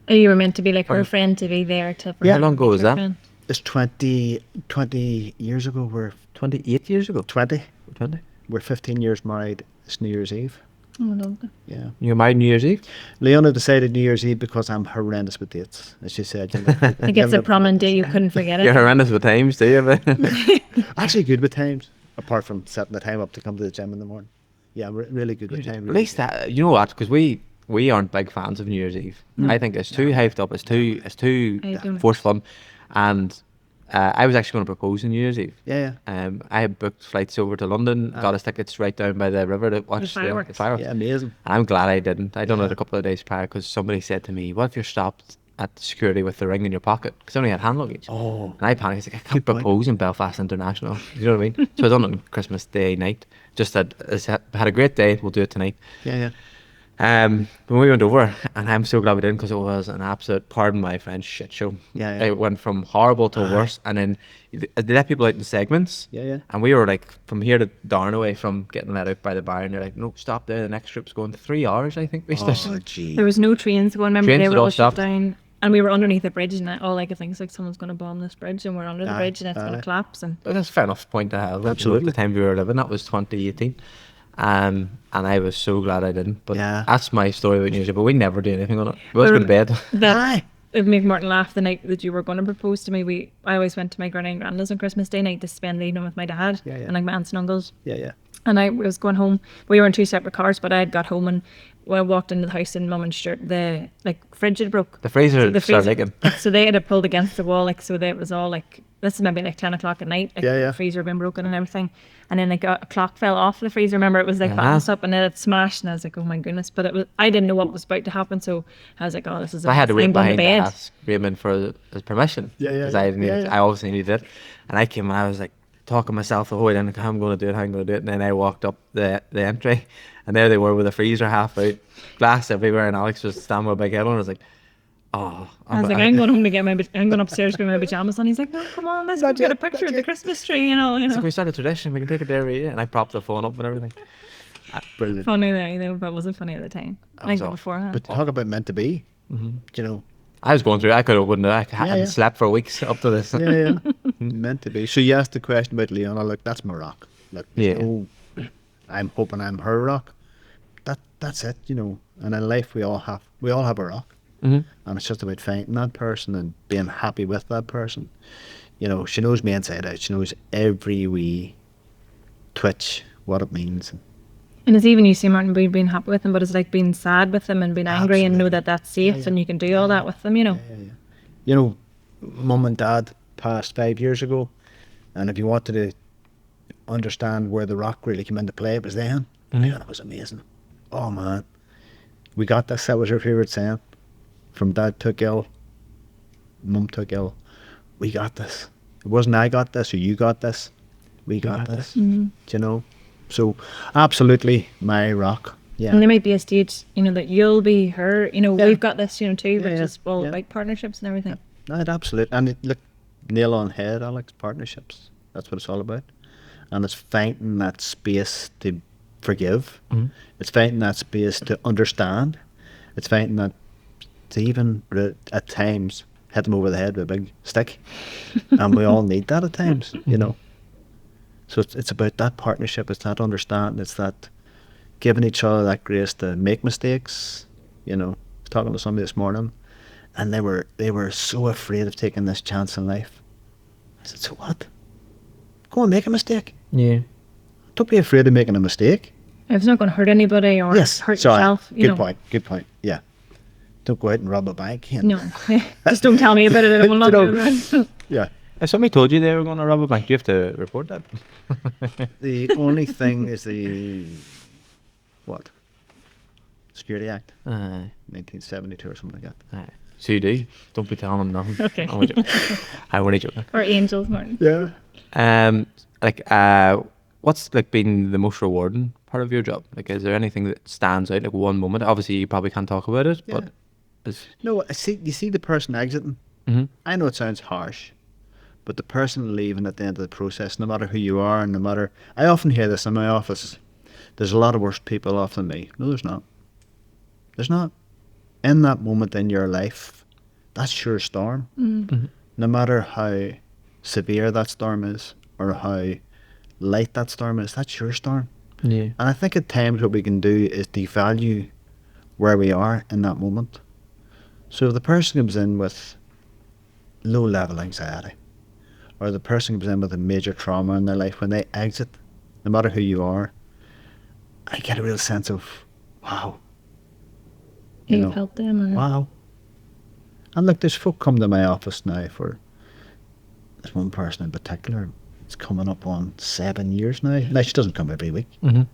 You were meant to be like her friend, to be there to. How long ago was that? Friend. It's 20 years ago. We're 28 years ago. 20. 20. We're 15 years married. It's New Year's Eve. Oh, lovely. Yeah. You were married New Year's Eve? Leona decided New Year's Eve because I'm horrendous with dates, as she said. You know, I think it's a prominent day, you couldn't forget it. You're horrendous with times, do you? Actually good with times, apart from setting the time up to come to the gym in the morning. Yeah, we're really good with time. At least that, you know what? Because we aren't big fans of New Year's Eve. I think it's too hyped up. It's too forceful. And I was actually going to propose on New Year's Eve. Yeah. I had booked flights over to London, got us tickets right down by the river to watch the fireworks. Yeah, amazing. And I'm glad I didn't. I done it a couple of days prior because somebody said to me, "What if you're stopped at security with the ring in your pocket?" Because I only had hand luggage. Oh. And I panicked. I was like, I can't propose in Belfast International. You know what I mean? So I done it on Christmas Day night. Just had a great day. We'll do it tonight. Yeah. When we went over, and I'm so glad we didn't, because it was an absolute, pardon my French, shit show. Yeah. It went from horrible to worse, and then they let people out in segments. Yeah. And we were like from here to Darnaway from getting let out by the bar, and they're like, "No, stop there. The next trip's going to 3 hours." I think we Oh, gee. There was no trains going. Remember, Trains they had were all all shut stopped. down, and we were underneath the bridge, and all I could think is like someone's going to bomb this bridge, and we're under the bridge, and it's going to collapse. And But that's a fair enough point to have. Absolutely. The time we were living, that was 2018. And I was so glad I didn't. But Yeah. that's my story about New Year's Eve. But we never do anything on it. We always go to bed. that it made Martin laugh the night that you were going to propose to me. I always went to my granny and granddad's on Christmas Day night to spend the evening with my dad and like my aunts and uncles. Yeah. And I was going home. We were in two separate cars, but I had got home, and when I walked into the house and Mum and Stuart, the fridge had broke. The freezer started leaking. So they had it pulled against the wall, like, so it was all like, this is maybe like 10 o'clock at night, like the freezer had been broken and everything. And then like a clock fell off the freezer. Remember, it was like balanced up, and then it smashed, and I was like, oh my goodness. But I didn't know what was about to happen, so I was like, oh, this is I had to wait I'm going to behind to bed. ask Raymond for his permission. Yeah. Because I obviously needed it. And I came and I was like talking myself the whole way down, like, I'm going to do it. And then I walked up the entry, and there they were with the freezer half out, glass everywhere, and Alex was standing with a big head on. I was like, oh. I was like, I'm going home to get I'm going upstairs to get my pajamas on. He's like, no, come on, let's go get a picture of the Christmas tree, you know. So we started a tradition. We can take it there every year. And I propped the phone up and everything. Brilliant. Funny though, but it wasn't funny at the time. I think beforehand. But talk about meant to be. You know. I was going through. I hadn't slept for weeks up to this. Yeah. Meant to be. So you asked the question about Leona. Look, that's my rock. Look, I'm hoping I'm her rock. That's it. You know. And in life, we all have a rock. And it's just about finding that person and being happy with that person. You know, she knows me inside out. She knows every wee twitch, what it means. And it's even, you see, Martin, being happy with them, but it's like being sad with them and being angry and know that that's safe and you can do all that with them, you know. Yeah. You know, Mum and Dad passed 5 years ago, and if you wanted to understand where the rock really came into play, it was then. And it was amazing. Oh man, we got this. That was her favourite saying. From Dad took ill, Mum took ill. We got this. It wasn't I got this or you got this. We got this. Do you know? So absolutely my rock. Yeah. And there might be a stage, you know, that you'll be her. You know, we've got this, you know, too, but just all about partnerships and everything. No, absolutely. And look, nail on head, Alex. Partnerships. That's what it's all about. And it's finding that space to forgive. It's finding that space to understand. It's finding that to even at times hit them over the head with a big stick. And we all need that at times, you know. So it's about that partnership. It's that understanding. It's that giving each other that grace to make mistakes. You know, I was talking to somebody this morning, and they were so afraid of taking this chance in life. I said, so what? Go and make a mistake. Yeah. Don't be afraid of making a mistake. If it's not going to hurt anybody or hurt yourself. Good point. Yeah. Don't go out and rob a bank. No. Just don't tell me about it. I will not do it. Yeah. If somebody told you they were going to rob a bank, do you have to report that? The only thing is the Security Act, 1972 or something like that. So you do. Don't be telling them nothing. Okay. I'm only joking. Or angels, Martin. Yeah. What's like been the most rewarding part of your job? Like, is there anything that stands out? Like one moment. Obviously, you probably can't talk about it, but No, you see the person exiting. Mhm. I know it sounds harsh, but the person leaving at the end of the process, no matter who you are, and no matter, I often hear this in my office. There's a lot of worse people off than me. No, there's not. There's not. In that moment in your life, that's your storm. Mhm. No matter how severe that storm is or how light that storm is, that's your storm. Yeah. And I think at times what we can do is devalue where we are in that moment. So if the person comes in with low level anxiety, or the person comes in with a major trauma in their life, when they exit, no matter who you are, I get a real sense of, wow. You've helped them. Or... Wow. And look, there's folk come to my office now for, there's one person in particular, it's coming up on 7 years now. Now, she doesn't come every week, Mhm.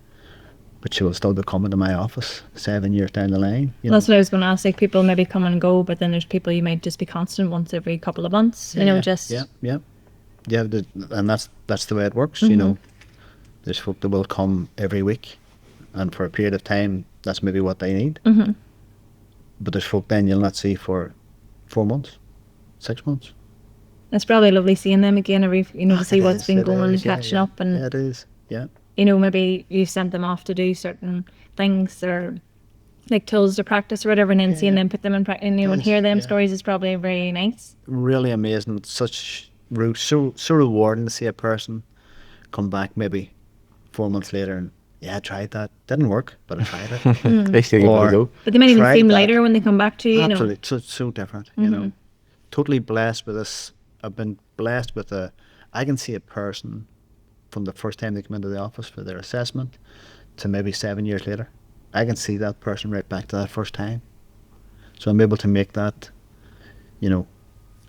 but she will still be coming to my office 7 years down the line. That's what I was going to ask. Like, people maybe come and go, but then there's people you might just be constant once every couple of months. Just Yeah, and that's the way it works. You know, there's folk that will come every week, and for a period of time, that's maybe what they need. Mm-hmm. But there's folk then you'll not see for 4 months, 6 months. It's probably lovely seeing them again every, to see It what's is, been it going on and is, yeah, catching yeah. up, and Yeah, it is. Yeah. Maybe you sent them off to do certain things or like tools to practice or whatever, and then seeing them put them in practice, and Yes, hear them yeah. stories is probably very nice. Really amazing. So rewarding to see a person come back maybe 4 months later and I tried that, didn't work, but I tried it. They still give it a go. But they might even Tried seem that. lighter when they come back to you. Absolutely, so different. You know, totally blessed with this. I've been blessed with I can see a person from the first time they come into the office for their assessment to maybe 7 years later. I can see that person right back to that first time. So I'm able to make that,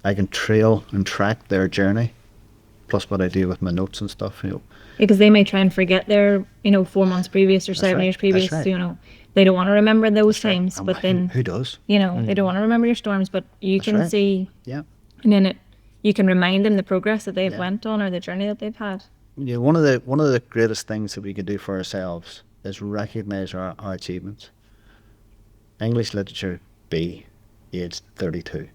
I can trail and track their journey, plus what I do with my notes and stuff, Because they may try and forget their 4 months previous or 7 right, years previous. that's right. They don't want to remember those times, And but then who does? they don't want to remember your storms, but you can right. see, Yeah. and then you can remind them the progress that they've Yeah. went on or the journey that they've had. Yeah, one of the greatest things that we can do for ourselves is recognise our achievements. English literature B, aged 32.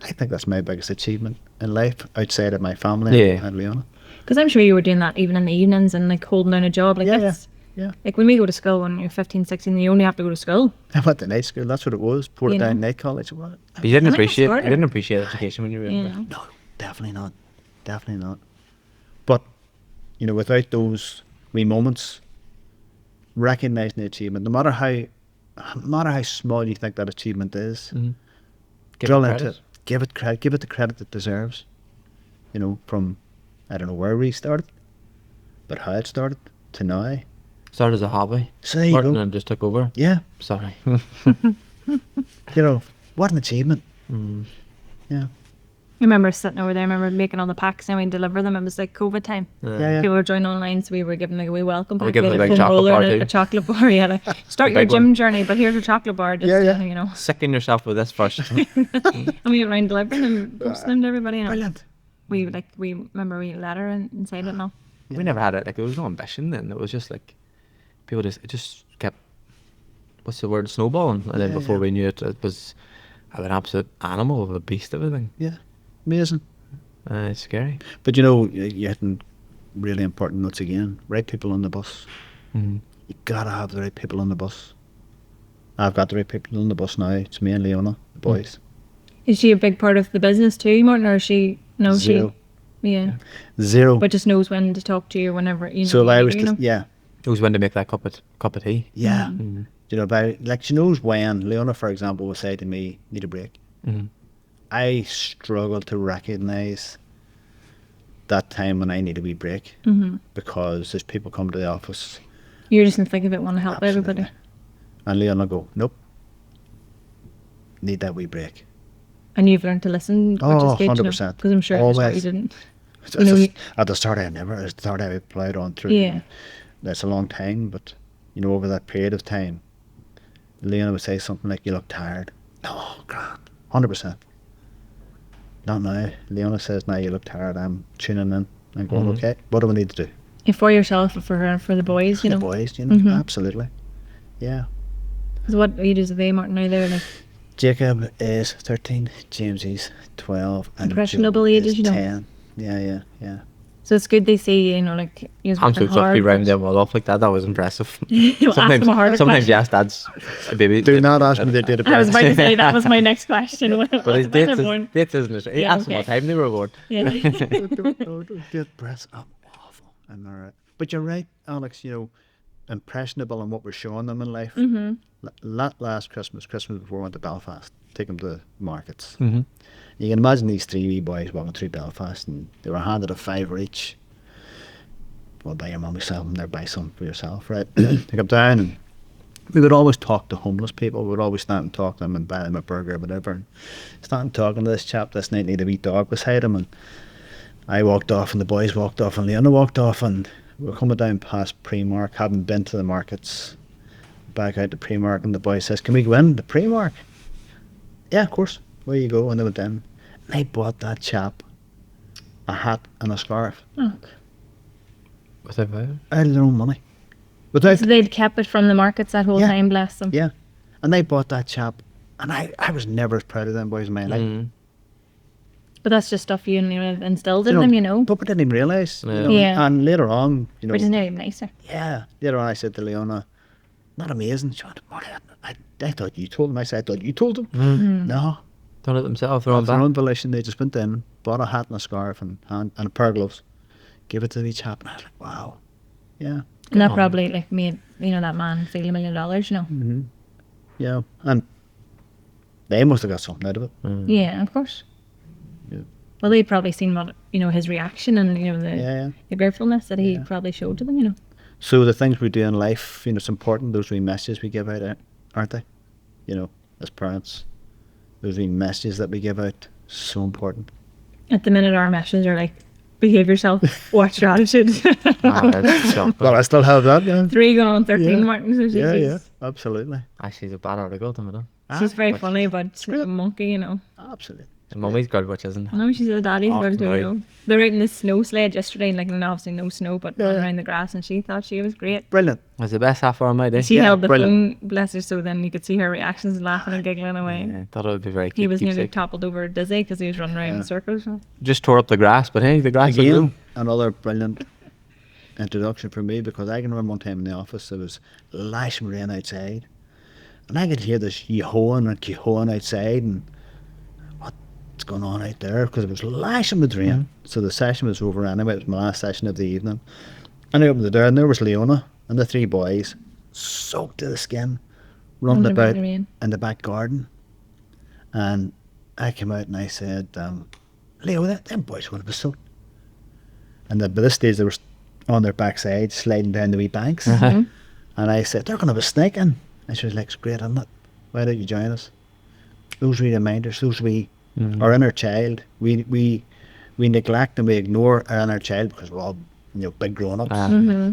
I think that's my biggest achievement in life outside of my family and Leona. Because I'm sure you were doing that even in the evenings and like holding down a job like this. Yeah. Like when we go to school when you're 15, 16, you only have to go to school. I went to night school. That's what it was. Portadown Night College. What? But you didn't I think appreciate it's harder. education when you were younger. No, definitely not. Definitely not. But without those wee moments, recognising the achievement, no matter how small you think that achievement is, Give drill it into credit. it. Give it credit. Give it the credit it deserves. From I don't know where we started, but how it started to now. Started as a hobby. So there you Martin go. and just took over. Yeah. Sorry. What an achievement. Yeah. I remember sitting over there, I remember making all the packs and we deliver them. It was like COVID time. Yeah. People were joining online, so we were giving like a wee welcome We pack. give We them had a a big foam chocolate roller bar and too. a chocolate bar. Yeah, like, start your big gym one. journey, but here's your chocolate bar. Just, Yeah. Sicken yourself with this first. And we went around delivering them, posting them to everybody. Brilliant. We remember we letter inside it now. We never had it. Like, there was no ambition then. It was just like, it just kept, what's the word, snowballing. And then before we knew it, it was an absolute animal, a beast of a thing. Yeah. Amazing. It's scary. But you're hitting really important notes again. Right people on the bus. Mm-hmm. You gotta have the right people on the bus. I've got the right people on the bus now. It's me and Leona, the boys. Is she a big part of the business too, Martin, or is she? No, Zero. Yeah. Zero. But just knows when to talk to you whenever. So if I was you know. yeah. It was when to make that cup of tea. Yeah. Mm-hmm. She knows when. Leona, for example, will say to me, need a break. Mm-hmm. I struggle to recognise that time when I need a wee break because there's people come to the office You're just in the thick of it, want to help everybody. and Leon will go, nope, need that wee break. And you've learned to listen, which Oh, is good, 100%. because I'm sure at the start Always. you didn't. At the start I ploughed on through. Yeah. That's a long time, but over that period of time, Leona would say something like, you look tired. No, grand. 100%. Not now. Leona says, now you look tired. I'm tuning in and going, okay, what do we need to do? For yourself, for the boys, you The know. boys, you know, Mhm. absolutely. Yeah. Because what ages are they, Martin? Are they like Jacob is 13, James is 12, and Impressionable Joe ages, is you know? 10. Yeah. so it's good they see, you know, like you're I'm working so tough to be hard. round them all off like that. That was impressive. You'll ask them a harder Sometimes question. yes, dad's a baby. Do not ask me their date of I was birth. about to say that was my next question. But his When dates, they're born. dates isn't it? He Yeah, asked him what okay. time they were born. Yeah. Don't date births. I'm awful. I'm all right. But you're right, Alex, you know, impressionable on what we're showing them in life. Mm-hmm. Last Christmas before we went to Belfast, take them to the markets. Mm-hmm. You can imagine these three wee boys walking through Belfast, and they were handed a fiver each. Well, buy your mummy something, there, buy something for yourself, right? They come down, and we would always talk to homeless people. We would always stand and talk to them and buy them a burger or whatever. And stand talking to this chap this night, and he had a wee dog beside him, and I walked off, and the boys walked off, and Leona walked off, and we were coming down past Primark, having been to the markets, back out to Primark, and the boy says, "Can we go in the Primark?" Yeah, of course. Where you go? And they went in, and they bought that chap a hat and a scarf Oh. Without that. out of their own money. Without, So they'd kept it from the markets that whole Yeah. time, bless them. yeah. And they bought that chap, and I was never as proud of them boys in my life. Mm. But that's just stuff you know, instilled in them, you know. But we didn't even realise. You Yeah. know, Yeah. And later on, you know, Which is nearly nicer. yeah, later on I said to Leona, "Not amazing." She went, "Marty, I thought you told him." I said, "I thought you told him." Mm. No, Done it themselves. They're on of their back. own volition. They just went in, bought a hat and a scarf and a pair of gloves, gave it to the chap, and I was like, "Wow, yeah, And that on. probably like made, you know, that man feel $1 million, you know. yeah." And they must have got something out of it. Yeah, of course. Yeah. Well, they'd probably seen what, you know, his reaction and, you know, Yeah. the gratefulness that he Yeah. probably showed to them, you know. So the things we do in life, you know, it's important. Those wee messages we give out, aren't they? You know, as parents, those wee messages that we give out, so important. At the minute, our messages are like, behave yourself, watch your attitude. Ah, that's shocking. Well, I still have that. Yeah. 3 going on 13, Yeah. Martin. So she's Absolutely. Actually, it's a bad article to me, though. she's very But- funny, but great. a monkey, you know. Absolutely. And mummy's good, which isn't. No, she's a daddy's Oh, girl too, right. you know. They're out in the snow sled yesterday, and like, and obviously no snow, but Yeah. around the grass, and she thought she was great. Brilliant. It's the best half hour of my day. She Yeah, held the brilliant. phone, bless her, so then you could see her reactions, laughing and giggling away. Yeah, thought it would be very He was nearly keepsake. toppled over dizzy because he was running around in circles. So. Just tore up the grass, but hey, the grass will Again, grow. another brilliant introduction for me, because I can remember one time in the office there was lashing rain outside, and I could hear this yee-hawing and kee-hawing outside, and what's going on out there, because it was lashing with rain. So the session was over anyway. It was my last session of the evening, and I opened the door, and there was Leona and the 3 boys, soaked to the skin, running Under about the rain. in the back garden. And I came out and I said, "Leo, them boys would have been soaked." And by this stage they were on their backside, sliding down the wee banks. Mm-hmm. And I said, "They're going to have a snake in." And she was like, "It's great, isn't it? Why don't you join us?" Those wee reminders, those wee, our inner child, we neglect and we ignore our inner child because we're all, you know, big grown-ups. Mm-hmm.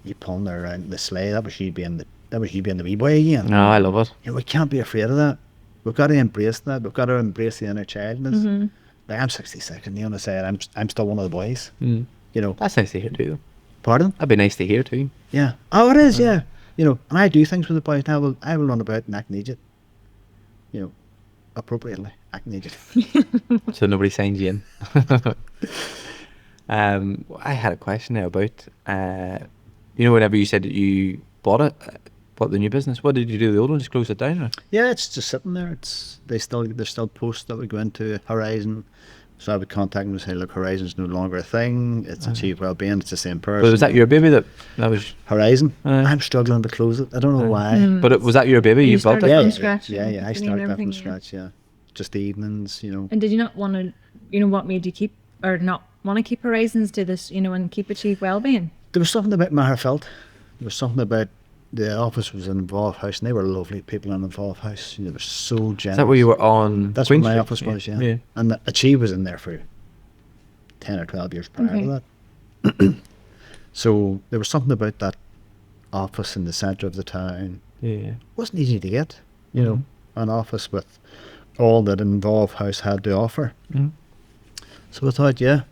You pulling her around the sleigh, that was you being the wee boy again. No, I love it. You know, we can't be afraid of that. We've got to embrace that. We've got to embrace the inner childness. Mm-hmm. Like, I'm 66, and Leona said I'm still one of the boys. Mm. You know, That's nice to hear too, though. pardon? That'd be nice to hear too. Yeah. Oh, it is. Yeah. You know, and I do things with the boys now. I will run about and act an idiot. You know, appropriately act an idiot. So nobody signs you in. I had a question now about, you know, whenever you said that you bought the new business, what did you do with the old one? Just close it down? Or? Yeah, it's just sitting there. There's still posts that would go into Horizon. So I would contact them and say, "Look, Horizon's no longer a thing. It's Achieve Wellbeing. It's the same person." But was that your baby that was? Horizon? Aye. I'm struggling to close it. I don't know why. But was that your baby? You You built started it? Yeah, from yeah, scratch yeah, and yeah. I the name and started that from everything, yeah. scratch. Yeah, just the evenings, you know. And did you not want to, you know, what made you keep, or not want to keep Horizons to this, you know, and keep Achieve Wellbeing? There was something about Maherfeld. There was something about the office was in Involved House, and they were lovely people in Involved House. You know, they were so generous. Is that where you were on? That's Queen where my Street? office was, yeah. And Achieve was in there for 10 or 12 years prior Okay. to that. So there was something about that office in the centre of the town. Yeah. It wasn't easy to get, you know, an office with all that Involved House had to offer. Mm. So I thought, yeah,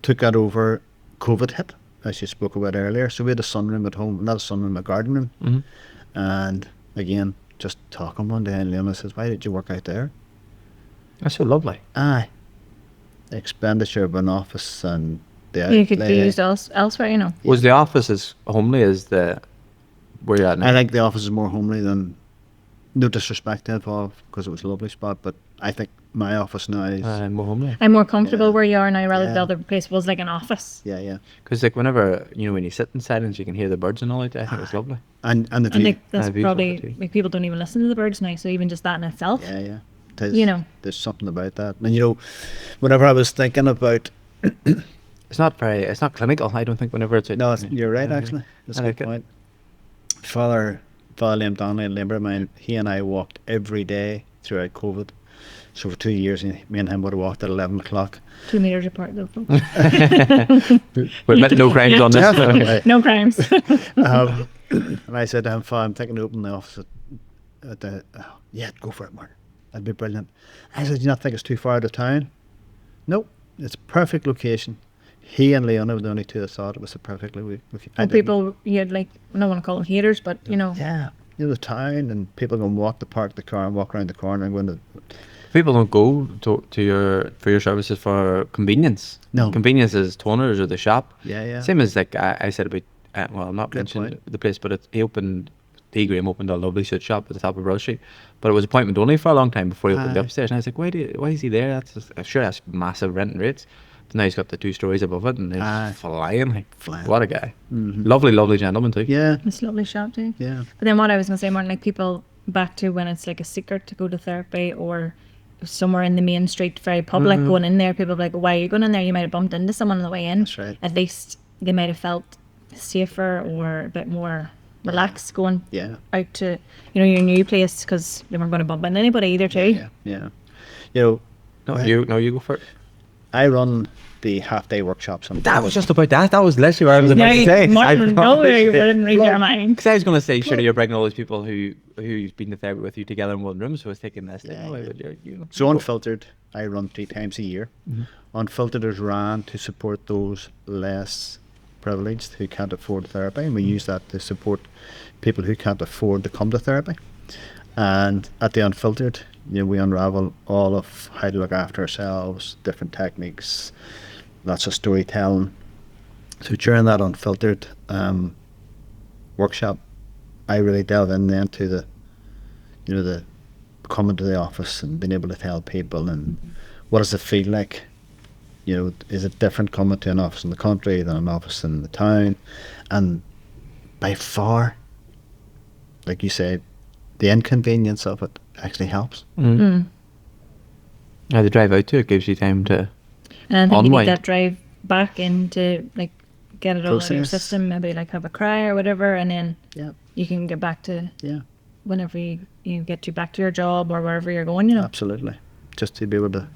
took that over. COVID hit, as you spoke about earlier. So we had a sunroom at home, not a sunroom, a garden room. Mm-hmm. And again, just talking one day, and Leona says, "Why did you work out there?" That's so lovely. Aye. The expenditure of an office and the You could be outlay. used elsewhere, you know. Was the office as homely as the where you're at now? I think the office is more homely than, no disrespect to Paul, because it was a lovely spot, but I think my office now is, More homely. I'm more comfortable Yeah. where you are now rather than Yeah. the other place was like an office. yeah. Because like whenever when you sit in silence, you can hear the birds and all that. I think it's lovely. And the And view. like that's view's probably lovely too. like people don't even listen to the birds now, so even just that in itself. Yeah. It is. You know. There's something about that. And whenever I was thinking about, It's not clinical. I don't think whenever it's no, you're right, Yeah, actually. That's I a like good it. point. Father Liam Donnelly, a neighbour of mine, he and I walked every day throughout COVID. So for 2 years, me and him would have walked at 11 o'clock. 2 meters apart though, folks. But no crimes on this. Definitely. No crimes. And I said to him, "Father, I'm thinking of opening the office at the, yeah, go for it, Martin. That'd be brilliant." I said, "Do you not think it's too far out of town?" "Nope, it's a perfect location." He and Leona were the only two that thought it was a perfectly location. Well, people, you had like, I don't want to call them haters, but Yeah, the town, and people can park the car and walk around the corner and go into. People don't go for your services for convenience. No. Convenience is toners or the shop. Yeah. Same as like I said about I'm not Good mentioning point. the place, but Graham opened a lovely suit shop at the top of Broad Street, but it was appointment only for a long time before he opened the Aye. upstairs. And I was like, why is he there? That's massive rent rates. But now he's got the 2 stories above it, and Aye. he's flying. Like, Flying. what a guy! Mhm. Lovely gentleman too. Yeah, it's a lovely shop too. yeah. But then what I was going to say, Martin, like people back to when it's like a secret to go to therapy or somewhere in the main street, very public, going in there, people are like, why are you going in there? You might have bumped into someone on the way in. That's right. At least they might have felt safer or a bit more relaxed going Yeah. out to, your new place because they weren't going to bump into anybody either too. Yeah. You know, You go for it. I run the half-day workshops. That was just about that. That was literally what I was about to say. Martin, no, you didn't read your mind. Because I was going to say, surely you're bringing all those people who've been to therapy with you together in one room, so I was taking this thing away. But So Unfiltered, I run 3 times a year. Mm-hmm. Unfiltered is ran to support those less privileged who can't afford therapy, and we use that to support people who can't afford to come to therapy. And at the Unfiltered, we unravel all of how to look after ourselves, different techniques, lots of storytelling. So during that Unfiltered workshop, I really delve in then to the coming to the office and being able to tell people, and what does it feel like? Is it different coming to an office in the country than an office in the town? And by far, like you said, the inconvenience of it actually helps. Yeah, the drive out to it gives you time to. And I think you Unwind. need that drive back into like get it all out of your Process. system, maybe like have a cry or whatever, and then Yeah. you can get back to Yeah, whenever you get you back to your job or wherever you're going, absolutely. Just to be able to,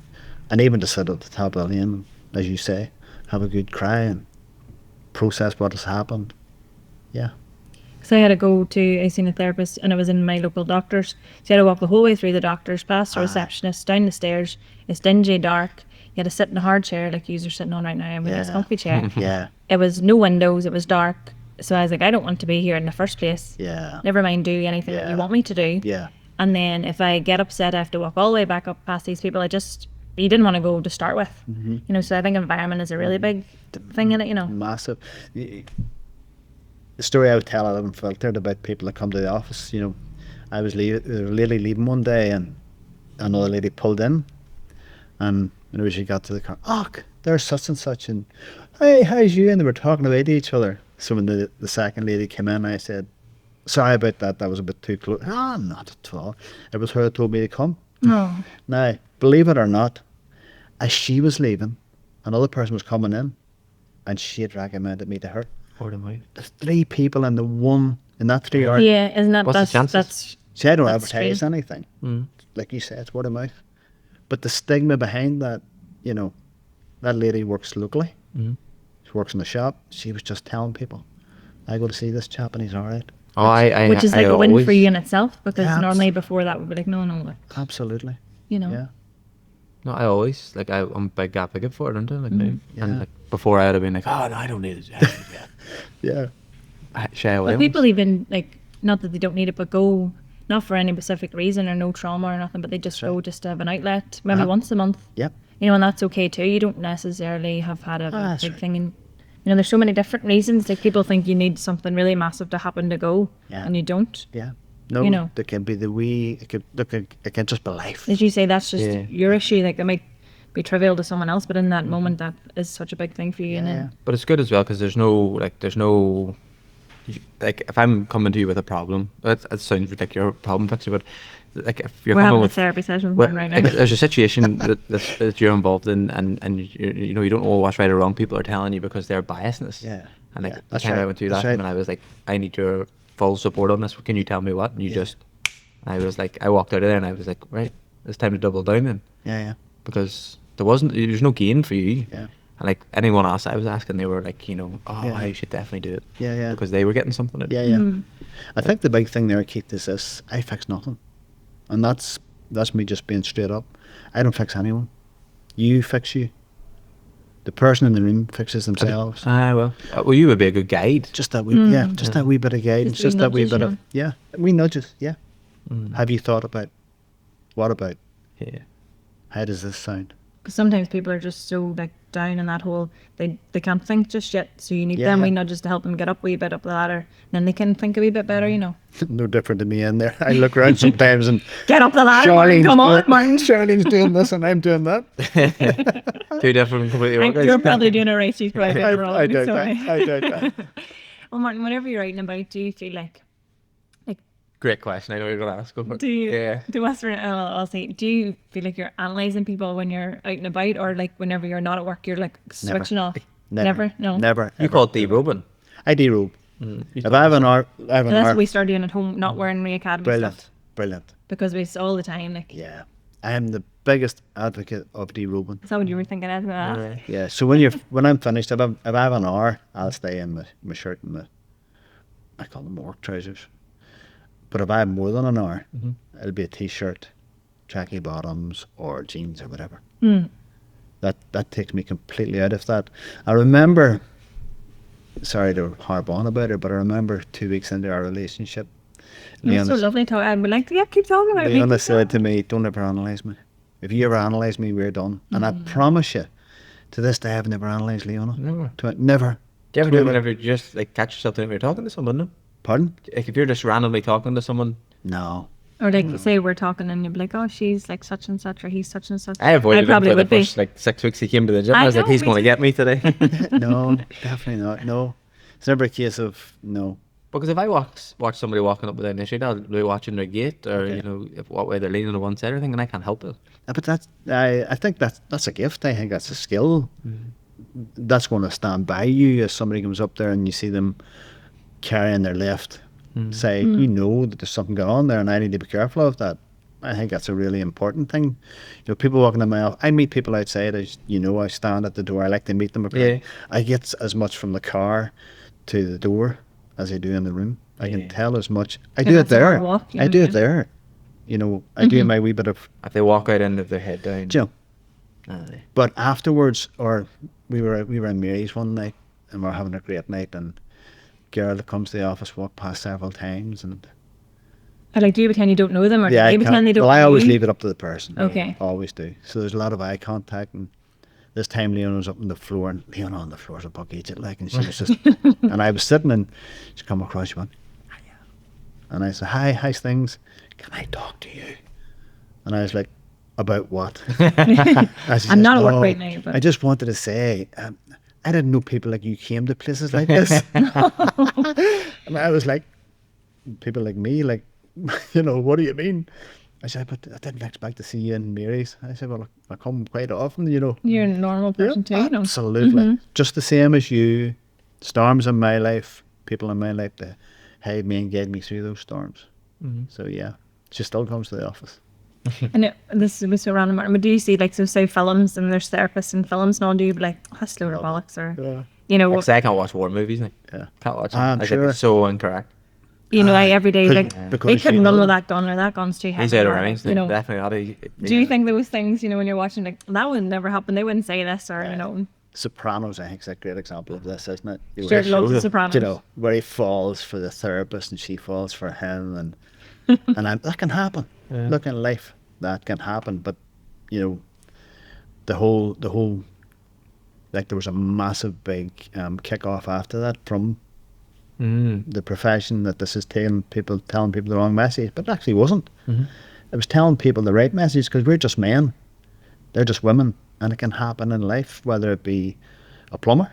and even to sit at the top of the lane, as you say, have a good cry and process what has happened. Yeah. So I had to go to, I seen a therapist and I was in my local doctor's. So I had to walk the whole way through the doctor's, past the receptionist, down the stairs. It's dingy, dark. You had to sit in a hard chair like you're sitting on right now. I mean, it's a Yeah. comfy chair. Yeah. It was no windows, it was dark. So I was like, I don't want to be here in the first place. Yeah. Never mind do anything that Yeah. you want me to do. Yeah. And then if I get upset, I have to walk all the way back up past these people. You didn't want to go to start with. So I think environment is a really big thing in it, Massive. The story I would tell at Unfiltered about people that come to the office, I was a lady leaving one day, and another lady pulled in, and whenever she got to the car, there's such and such, and hey, how's you? And they were talking away to each other. So when the second lady came in, I said, sorry about that was a bit too close. Not at all. It was her that told me to come. Oh. Now, believe it or not, as she was leaving, another person was coming in, and she had recommended me to her. There's 3 people in that 3 hours. Yeah, isn't that What's the chances? that's See, I don't That's advertise true. anything. Like you said, it's word of mouth. But the stigma behind that, that lady works locally. She works in the shop. She was just telling people, I go to see this chap and he's all right. Oh, I which is like I a win always, for you in itself, because Yeah, normally before that would be like no, like, Absolutely. you know. Yeah. No, I always I'm a big advocate for it, aren't I? Like, now. Yeah. And like, before I would have been like, oh no, I don't need it. Yeah. I shy away. But people even like, not that they don't need it, but go not for any specific reason or no trauma or nothing, but they just go just to have an outlet, maybe once a month. Yep. You know, and that's okay too. You don't necessarily have had a that's big right. thing, and you know, there's so many different reasons. Like people think you need something really massive to happen to go, Yeah. and you don't. Yeah. No, You know. there can be it can just be life. As you say, that's just Yeah. your issue. Like it might be trivial to someone else, but in that moment, that is such a big thing for you. And Yeah. then But it's good as well because there's no like if I'm coming to you with a problem, that sounds like you're a problem fixer, but like if you're we're coming having a with therapy session well, right like, now. there's a situation that you're involved in, and you know you don't know what's right or wrong. People are telling you because they're biasness. Yeah. And like Yeah, the that's time I right. went through That's that, right. and I was like, I need your full support on this. Can you tell me what? And you just, I was like, I walked out of there, and I was like, right, it's time to double down then, Yeah. because there's no gain for you. Yeah. And like anyone else I was asking, they were like, you know, oh, Yeah. you should definitely do it. Yeah. Because they were getting something out of Yeah. it. Yeah. I think the big thing there, Keith, is this: I fix nothing, and that's me just being straight up. I don't fix anyone. You fix you. The person in the room fixes themselves. Well, you would be a good guide. Just that wee, that wee bit of guidance, Just wee just that wee nudges, bit you of know. wee nudges. Yeah. Mm. Have you thought about what about? Yeah. How does this sound? Because sometimes people are just so like down in that hole, they can't think just yet. So you need Yeah. them wee nudges to help them get up a wee bit up the ladder, and then they can think a wee bit better. You know, No different to me in there. I look around sometimes and get up the ladder. Martin, come on, Martin. Charlene's doing this and I'm doing that. Two different, completely wrong guys. You're probably doing a race. She's probably doing wrong. I doubt Sorry. that. I doubt that. Well, Martin, whatever you're writing about, do you feel like Great question. I know you're going to ask. Go for it. do you Yeah. do us? I'll say, do you feel like you're analysing people when you're out and about, or like whenever you're not at work, you're like switching off? Never. No. Never. You ever. call it derobing. I derobe. If I have an hour, I have an And that's hour. what we started doing at home, not wearing the academy Brilliant. stuff, Brilliant. because we saw all the time. Like, Yeah. I am the biggest advocate of derobing. is that what you were thinking? As well? Yeah. So when I'm finished, if I have an hour, I'll stay in my shirt and I call them work trousers. But if I have more than an hour, it'll be a t-shirt, tracky bottoms, or jeans or whatever. That takes me completely out of that. I remember, sorry to harp on about it, but I remember 2 weeks into our relationship, It's so lovely to. I would like to keep talking about me. Leona said to me, "Don't ever analyse me. If you ever analyse me, we're done." And I promise you, to this day, I've never analysed Leona. Never. Never. Do you ever do it whenever you just like catch yourself doing it when you're talking to someone? No? Pardon? Like if you're just randomly talking to someone, No. Or like, say we're talking and you'd be like, oh, she's like such and such, or he's such and such. I avoided him probably for the would be. first like 6 weeks he came to the gym. I I was like, know, he's me going to too. get me today. No, definitely not. No. It's never a case of no. Because if I watch somebody walking up with an issue, I'll be watching their gait or Okay. you know what way they're leaning to one side or anything, and I can't help it. But I think that's a gift. I think that's a skill. That's going to stand by you as somebody comes up there and you see them carrying their lift. Say, you know that there's something going on there and I need to be careful of that. I think that's a really important thing. You know, people walking in my office, I meet people outside, as you know, I stand at the door, I like to meet them. Yeah. I get as much from the car to the door as I do in the room. I can tell as much. I do it that's a hard there. walk, you I know, do yeah. it there. You know, I do my wee bit of, If they walk out and if their head down, you know, aye. but afterwards, or we were in Mary's one night and we were having a great night, and girl that comes to the office walked past several times, and Or like, do you pretend you don't know them, or yeah, do you pretend they don't well, I know always you? leave it up to the person. Okay. Always do. So there's a lot of eye contact, and this time Leona was up on the floor, and Leona on the floor is a buck agent, like, and she was just, and I was sitting, and she come across, she went, hiya. And I said, hi, how's things? Can I talk to you? And I was like, about what? And she I'm says, not at work "Oh, right now, but-" I just wanted to say, I didn't know people like you came to places like this. And I was like, people like me, like, you know, what do you mean? I said, but I didn't expect to see you in Mary's. I said, well, I come quite often, you know. You're a normal person too, you know. Absolutely. Just the same as you. Storms in my life, people in my life that helped me and guide me through those storms. So yeah, she still comes to the office. And this was so random, Martin, but do you see, like, so say films and there's therapists in films and all, do you be like, oh, that's load of bollocks, or, Yeah. you know, Like, say I can't watch war movies now. Yeah. Can't watch them. I'm I sure. think it's so incorrect. I every day, Because- like, because we you couldn't run know. with that gun, or that gun's too heavy. He's out of or, range. you know. Definitely not. Do you think those things, you know, when you're watching, like, that would never happen, they wouldn't say this, or, you know, Sopranos, I think, is a great example of this, isn't it? You Sure, were- loves the Sopranos. you know, where he falls for the therapist and she falls for him, and that can happen. Yeah. Look, in life, that can happen. But you know, the whole like, there was a massive big kick off after that from the profession that this is telling people the wrong message, but it actually wasn't. It was telling people the right message, because we're just men, they're just women, and it can happen in life, whether it be a plumber,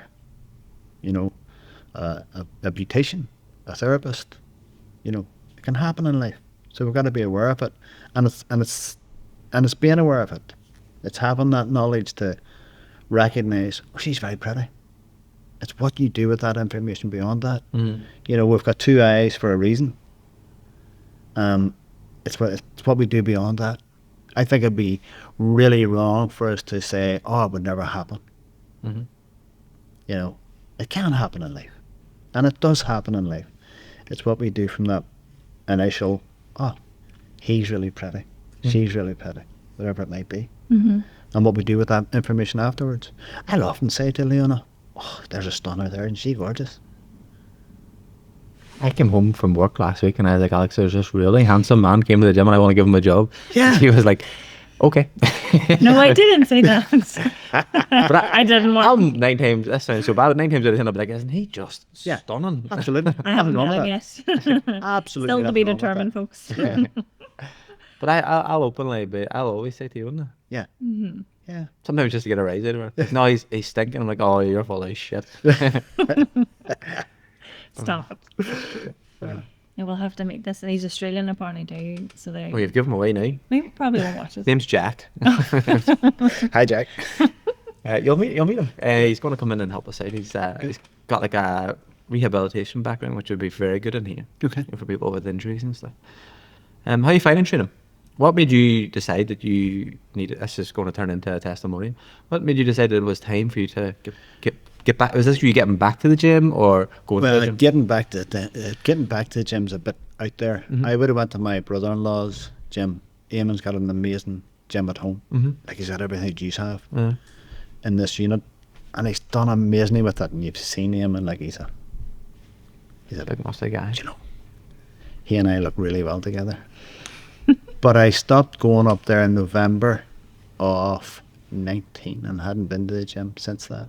you know, a beautician, a therapist, you know, it can happen in life. So we've got to be aware of it, and it's being aware of it. It's having that knowledge to recognise, oh, she's very pretty. It's what you do with that information beyond that. You know, we've got two eyes for a reason. It's what we do beyond that. I think it'd be really wrong for us to say, oh, it would never happen. You know, it can happen in life, and it does happen in life. It's what we do from that initial, oh, he's really pretty, she's really pretty, whatever it might be, and what we do with that information afterwards. I'll often say to Leona, oh, there's a stunner there, and she's gorgeous. I came home from work last week and I was like, Alex, there's this really handsome man came to the gym and I want to give him a job. Yeah. He was like, okay. No, I didn't say that. But I didn't want. I'm 9 times, that sounds so bad, but 9 times out of 10 I'll be like, isn't he just Yeah. stunning? Absolutely. I haven't Nothing had wrong it with yet. that. Absolutely. Still to be nothing wrong with determined, that. folks. Yeah. But I'll openly, but I'll always say to you, wouldn't I? Yeah. Yeah. Sometimes just to get a rise out of it. No, he's stinking. I'm like, oh, you're full of shit. Stop it. Yeah, we'll have to make this. He's Australian apparently too, so there. Well, you've given him away now. We probably won't watch His this. name's Jack. Hi, Jack. You'll meet him. He's going to come in and help us out. He's got like a rehabilitation background, which would be very good in here. Okay. For people with injuries and stuff. How are you finding training? What made you decide that you needed? That's just going to turn into a testimony. What made you decide that it was time for you to get back? Was this you getting back to the gym or going to the Well, gym? getting back to the gym's a bit out there. I would have went to my brother-in-law's gym. Eamon's got an amazing gym at home. Like, he's got everything that you have in this unit, and he's done amazingly with it. And you've seen him, and like, he's a Big muscle guy. you know, he and I look really well together. But I stopped going up there in November of 19 and hadn't been to the gym since that.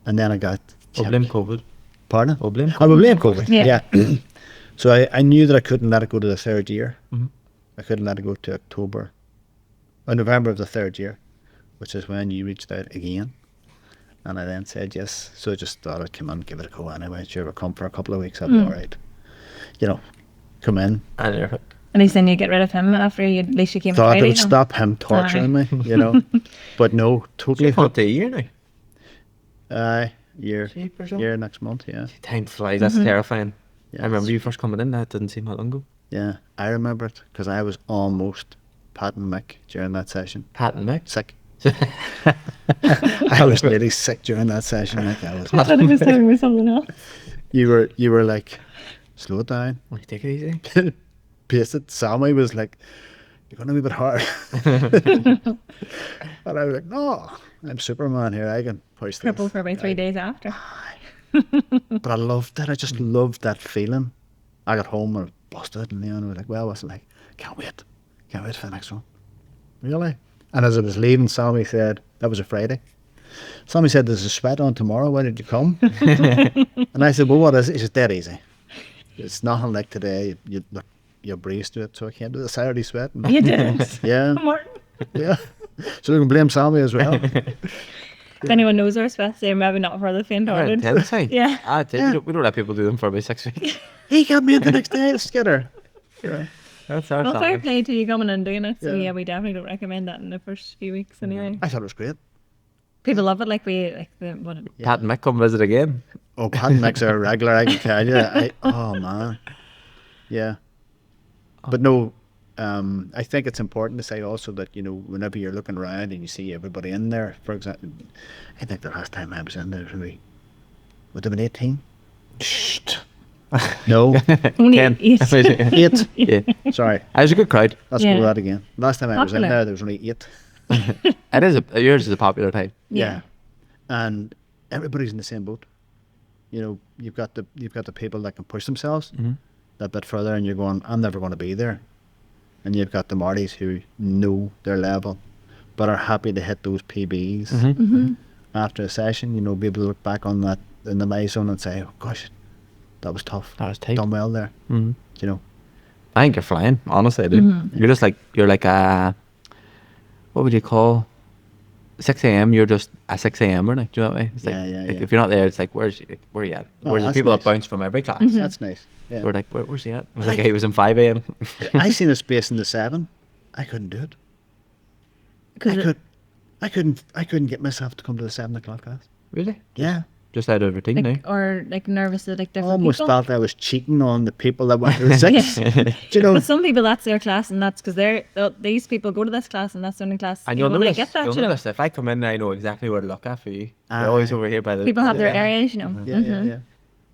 And then I got Oh, blame COVID. Pardon? Oh, blame I will blame COVID. Yeah. Yeah. So I knew that I couldn't let it go to the third year. I couldn't let it go to October or November of the third year, which is when you reached out again. And I then said yes. So I just thought I'd come in and give it a go anyway. Sure, I'd come for a couple of weeks. I'd be all right. You know, come in. At least then you get rid of him after you, at least you came Thought it Friday. would stop him torturing me, you know. But no, totally. What a year now. Year Jeepers, oh. year next month, yeah. Time flies. That's terrifying. Yeah, I remember you first coming in. That didn't seem that long ago. Yeah, I remember it because I was almost patting Mick during that session. Pat and Mick. Sick. I was really sick during that session. Like, I I thought he was telling me something else. you were like, slow it down, Will you take it easy? pace it. Sammy was like, you're going to be a bit hard. And I was like, no, I'm Superman here. I can push this. Crippled for about 3 days after. But I loved it. I just loved that feeling. I got home and busted, and Leon was like, well, what's it like? Can't wait for the next one. Really? And as I was leaving, Sammy said, that was a Friday. Sammy said, there's a sweat on tomorrow. Why did you come? And I said, well, what is it? He said, dead easy. It's nothing like today. You breeze to it. So I came to the Saturday sweat. And You didn't. yeah. Martin. Yeah. So we can blame Sammy as well. If anyone knows our sweats, they're maybe not for the faint-hearted. Intense, eh? Yeah. We don't let people do them for about 6 weeks. He got me in the next day. Let's get her. Yeah. That's our Well, fair standard. play to you coming and doing it. So Yeah. yeah, we definitely don't recommend that in the first few weeks anyway. I thought it was great. People love it, like Pat and Mick come visit again. Oh, Pat and Mick's are regular, I can tell you. Oh, man. Yeah. But no, I think it's important to say also that, you know, whenever you're looking around and you see everybody in there, for example, I think the last time I was in there, would have been 18? Shh. No, only 10. 8. 8. Yeah. Sorry, It was a good crowd. let's Yeah. go with that again. Last time I was in Popular. there was only 8. Yours is a popular time. Yeah. and everybody's in the same boat. You know, you've got the people that can push themselves that bit further, and you're going, I'm never going to be there. And you've got the Martys who know their level, but are happy to hit those PBs after a session. You know, be able to look back on that in the milestone and say, oh gosh, that was tough. That was tight. Done well there. You know. I think you're flying, honestly, dude. You're just like, you're like a, what would you call 6 a.m. You're just a 6 a.m.er, like, do you know what I mean? It's like, like, if you're not there, it's like, where are you at? Oh, Where's the that's people nice. that bounce from every class? That's nice. Yeah. We're like, where's he at? I was like, he was in 5 a.m. I seen a space in the 7. I couldn't do it. I couldn't get myself to come to the 7 o'clock class. Really? Yeah. Just out of routine now. Like, or like nervous at like different Almost people. felt I was cheating on the people that went to the 6. Do you know? But some people, that's their class, and that's because these people go to this class, and that's the only class. And you you'll know, they notice, get that. you'll You know? notice if I come in, I know exactly where to look at for you. Aye. You're always over here by the... People have their areas, you know.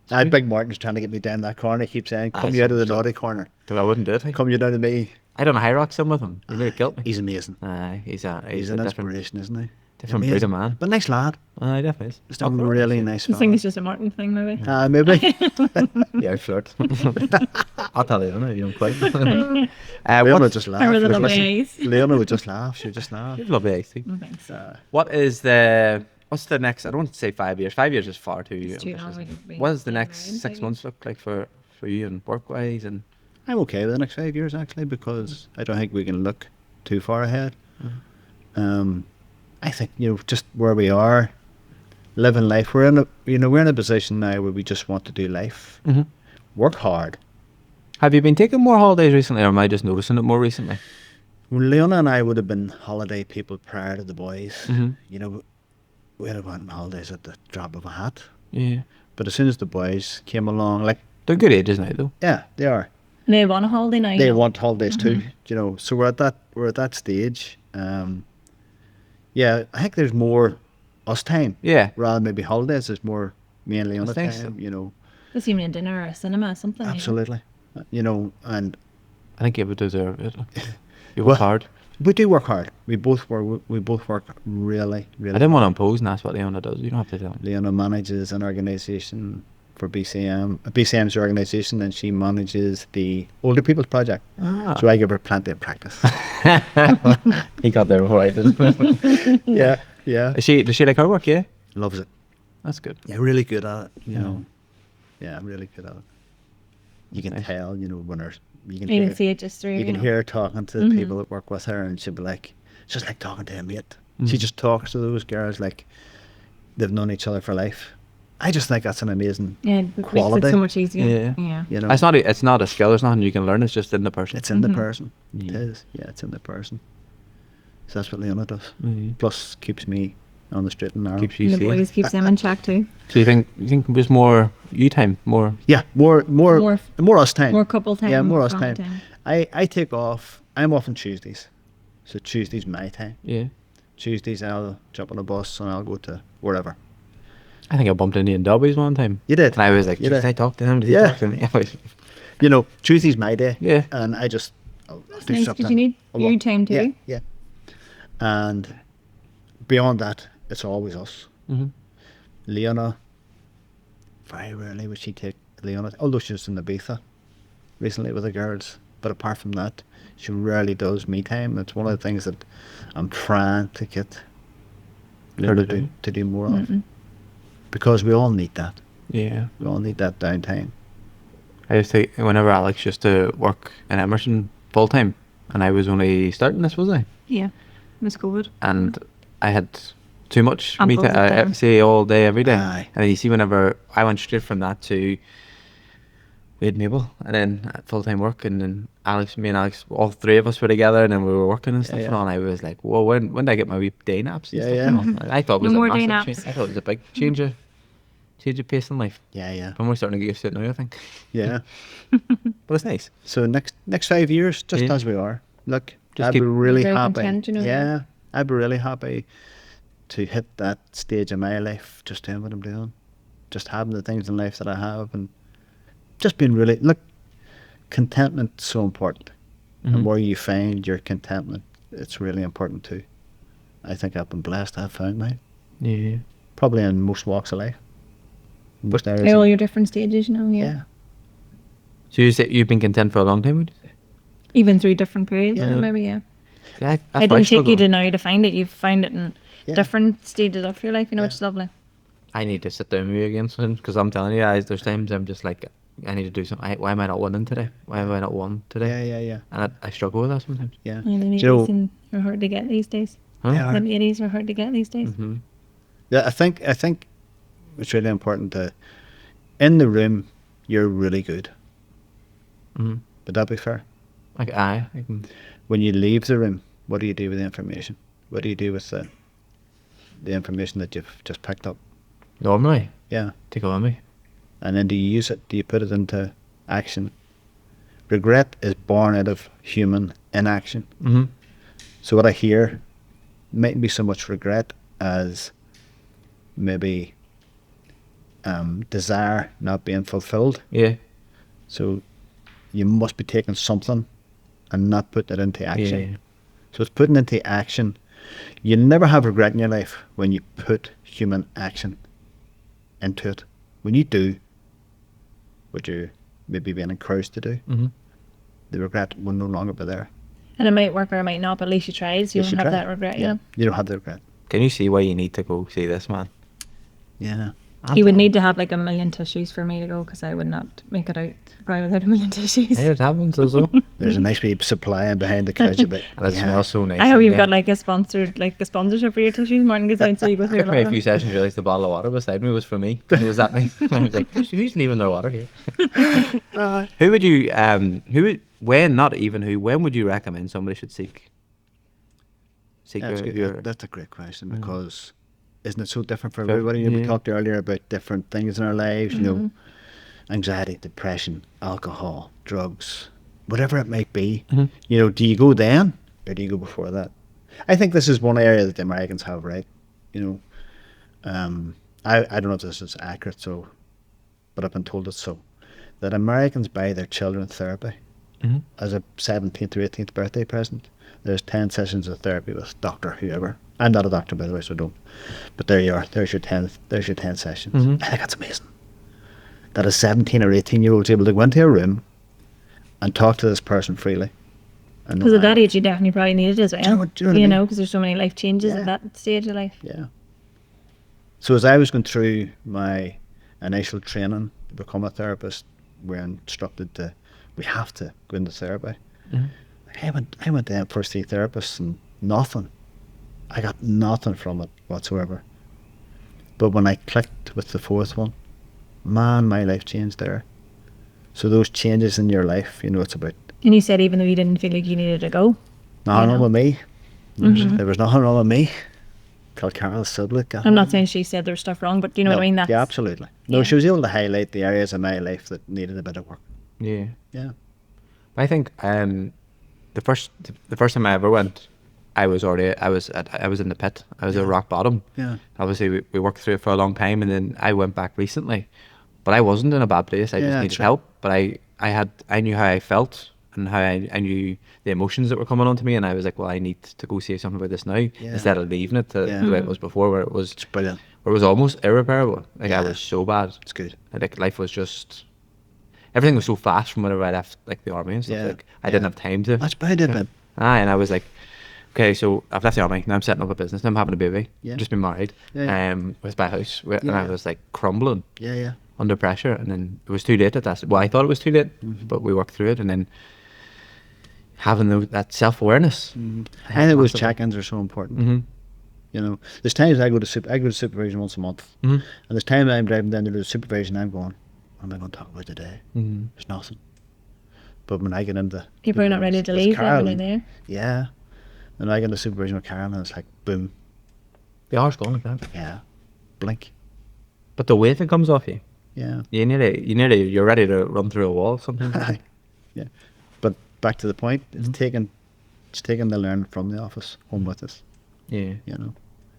Yeah. Big Martin's trying to get me down that corner. He keeps saying, come you out of the naughty corner. Dude, I wouldn't do it. Come you down to me. I done a high rock sim with him. He nearly killed me. He's amazing. Aye, he's a He's an different, inspiration, isn't he? different breed of man. But nice lad. Aye, definitely is. Just a really nice I fella. think it's just a Martin thing, maybe. Maybe. Yeah, I flirt. I'll tell you, you don't quite. Leona would just laugh. Or with the Listen, lovely eyes. Leona would just laugh. She would just laugh. You've lovely eyes, too. Thanks. What's the next, I don't want to say 5 years. 5 years is far too too ambitious. long. What does the Been next around 6 5 months look like for you and work-wise? And I'm okay with the next 5 years, actually, because I don't think we can look too far ahead. I think, you know, just where we are, living life. We're in a position now where we just want to do life, work hard. have you been taking more holidays recently, or am I just noticing it more recently? Well, Leona and I would have been holiday people prior to the boys. You know, we'd have went on holidays at the drop of a hat. Yeah. But as soon as the boys came along, like, They're good ages now, though. yeah, they are. And they want a holiday now. They you know. want holidays too, you know. So we're at that stage. Yeah, I think there's more us time. Yeah. Rather than maybe holidays, there's more me and Leona I think time. so. You know, Just even a dinner or a cinema or something. you know. absolutely. You know, and I think you would deserve it. You Well, work hard. we do work hard. We both work really, I really. didn't want to impose, and that's what Leona does. You don't have to tell me. Leona manages an organisation for BCM. BCM's the organisation, and she manages the Older People's Project. So I give her plenty of practice. He got there before I did. Yeah. Does she like her work? Yeah. Loves it. That's good. Yeah, really good at it. You Yeah. know. Yeah, I'm really good at it. You can Nice. tell, you know, when there's you can You hear can see it just through. you can know. hear her talking to the people that work with her, and she'll be like, it's just like talking to a mate. She just talks to those girls like they've known each other for life. I just think that's an amazing Yeah, it makes quality. it so much easier. Yeah. Yeah. You know, It's not a skill. There's nothing you can learn. It's just in the person. it's in the person. Yeah. It is. Yeah, it's in the person. So that's what Leona does. Mhm. Plus keeps me on the straight and narrow. Keeps you And the safe. boys keeps them in check too. So you think there's more you time, more? Yeah, more us time. More couple time. Yeah, more us family time. I take off. I'm off on Tuesdays, so Tuesday's my time. Yeah. Tuesdays I'll jump on a bus and I'll go to wherever. I think I bumped into you in Dobbies one time. You did. And I was like, You did did. I talk to him? Did he Yeah. talk to me? I was- You know, Tuesday's my day. Yeah. And I just I'll That's do nice something. because you need I'll your go. time too. Yeah, yeah. And beyond that, it's always us. Mhm. Leona, very rarely would she take Leona, although she was in Ibiza recently with the girls. But apart from that, she rarely does me time. It's one of the things that I'm trying to get Her to Leona do. to do more of. Because we all need that. Yeah. We all need that downtime. I used to, whenever Alex used to work in Emerson full time, and I was only starting this, was I? Yeah. Miss COVID. And I had too much Ample me of time. time. I say all day, every day. Aye. And then you see, whenever I went straight from that to we had Mabel, and then full time work, and then me and Alex, all three of us were together, and then we were working and stuff. Yeah, And all. And I was like, "Whoa, when did I get my wee day naps?" And Yeah, stuff, yeah. you know? I thought it was No a more day massive naps. change. I thought it was a big change of pace in life. Yeah, yeah. I'm only starting to get used to it now, I think. Yeah. But it's nice. So next 5 years, just Yeah. as we are. Look, Just I'd be keep- really Very happy. content, you know, yeah, I'd be really happy to hit that stage in my life, just doing what I'm doing, just having the things in life that I have, and just being really contentment's so important. Mhm. And where you find your contentment, it's really important too. I think I've been blessed. I've found mine. Yeah. probably in most walks of life. Most areas. At all your different stages, you know, Yeah. So you say you've been content for a long time, would you say? Even through different periods, Yeah. maybe, yeah. Yeah, It that's why I didn't take struggle. you to now to find it. You've found it in Yeah. different stages of your life, you know, Yeah. which is lovely. I need to sit down with you again soon, because I'm telling you, there's times I'm just like, I need to do something. Why am I not winning today? Why have I not won today? Yeah. And I struggle with that sometimes. Yeah. And the Do you know, 80s are hard to get these days. Huh? they are. The 80s are hard to get these days. Mm-hmm. Yeah, I think it's really important to, in the room, you're really good. Mm-hmm. Would that be fair? Like, I can, When you leave the room, what do you do with the information? What do you do with the information that you've just picked up? normally Yeah. take it with me. And then do you use it? Do you put it into action? Regret is born out of human inaction. Mm-hmm. So what I hear mightn't be so much regret as maybe desire not being fulfilled. Yeah. So you must be taking something and not putting it into action. Yeah. So it's putting into action. You'll never have regret in your life when you put human action into it. When you do what you maybe being encouraged to do, Mm-hmm. the regret will no longer be there. And it might work or it might not, but at least you tried, so you Yes, don't you have try. that regret, Yeah. you know. You don't have the regret. Can you see why you need to go see this man? Yeah. You would need to have like a million tissues for me to go, because I would not make it out probably without a million tissues. Hey, it happens also. And There's a nice wee supply in behind the couch a bit. it smells so nice. I hope you've yeah. got like a sponsorship for your tissues. Martin goes out, so you go through a Took me a lot few of them. sessions, realised the bottle of water beside me was for me. It was that me. I was like, who's leaving their water here? Who would you, when would you recommend somebody should seek That's, your that's a great question, because isn't it so different for Fair- everybody? We yeah. talked earlier about different things in our lives, you know, anxiety, depression, alcohol, drugs, whatever it might be. Mhm. You know, do you go then or do you go before that? I think this is one area that the Americans have, right? You know, I don't know if this is accurate, but I've been told it's so, that Americans buy their children therapy Mhm. as a 17th or 18th birthday present. There's 10 sessions of therapy with Dr. whoever. I'm not a doctor, by the way, so don't. But there you are. There's your 10 sessions. Mhm. I think that's amazing. That a 17 or 18-year-old's able to go into a room and talk to this person freely. And Because at know- that age, you definitely probably need it as well. Do you know what I mean? Because there's so many life changes Yeah. at that stage of life. Yeah. So as I was going through my initial training to become a therapist, we're instructed we have to go into therapy. Mhm. I went to the first 3 therapists and nothing. I got nothing from it whatsoever. But when I clicked with the 4th one, man, my life changed there. So those changes in your life, you know, it's about And you said even though you didn't feel like you needed to go. nothing know. wrong with me. There was nothing wrong with me. Till Carol Sidlick got I'm not hold of me. saying she said there was stuff wrong, but do you know No, what I mean? That's, yeah, absolutely. No, yeah. she was able to highlight the areas of my life that needed a bit of work. Yeah. Yeah. I think the first time I ever went, I was in the pit. I was at rock bottom. Yeah. Obviously, we worked through it for a long time, and then I went back recently, but I wasn't in a bad place. I Yeah, just that's needed right. help. But I knew how I felt and how I knew the emotions that were coming onto me, and I was like, well, I need to go see something about this now instead of leaving it to Yeah. the way it was before, where it was Brilliant. almost irreparable. Like I Yeah. was so bad. It's good. Like life was just. Everything was so fast from whenever I left, like the army and stuff. Yeah, Like I didn't yeah. have time to. That's about it, man. And I was like, okay, so I've left the army. Now I'm setting up a business. Now I'm having a baby. Yeah. Just been married. Yeah. With my house, and I Yeah. was like crumbling Yeah, yeah. under pressure. And then it was too late at that. Well, I thought it was too late, Mm-hmm. but we worked through it. And then having that self-awareness. I think those check-ins are so important. Mm-hmm. You know, there's times I go to supervision once a month, Mm-hmm. and there's times I'm driving down to do supervision. I'm going, what am I going to talk about today? Mm-hmm. There's nothing. But when I get into people are not ready to with leave when they're Carolyn, there. yeah, and I get into supervision with Karen, and it's like boom, The hour's gone like that. yeah, blink, But the weight that comes off you, yeah. you're ready to run through a wall sometimes. Yeah, but back to the point, it's taking the learn from the office home with us. Yeah. You know,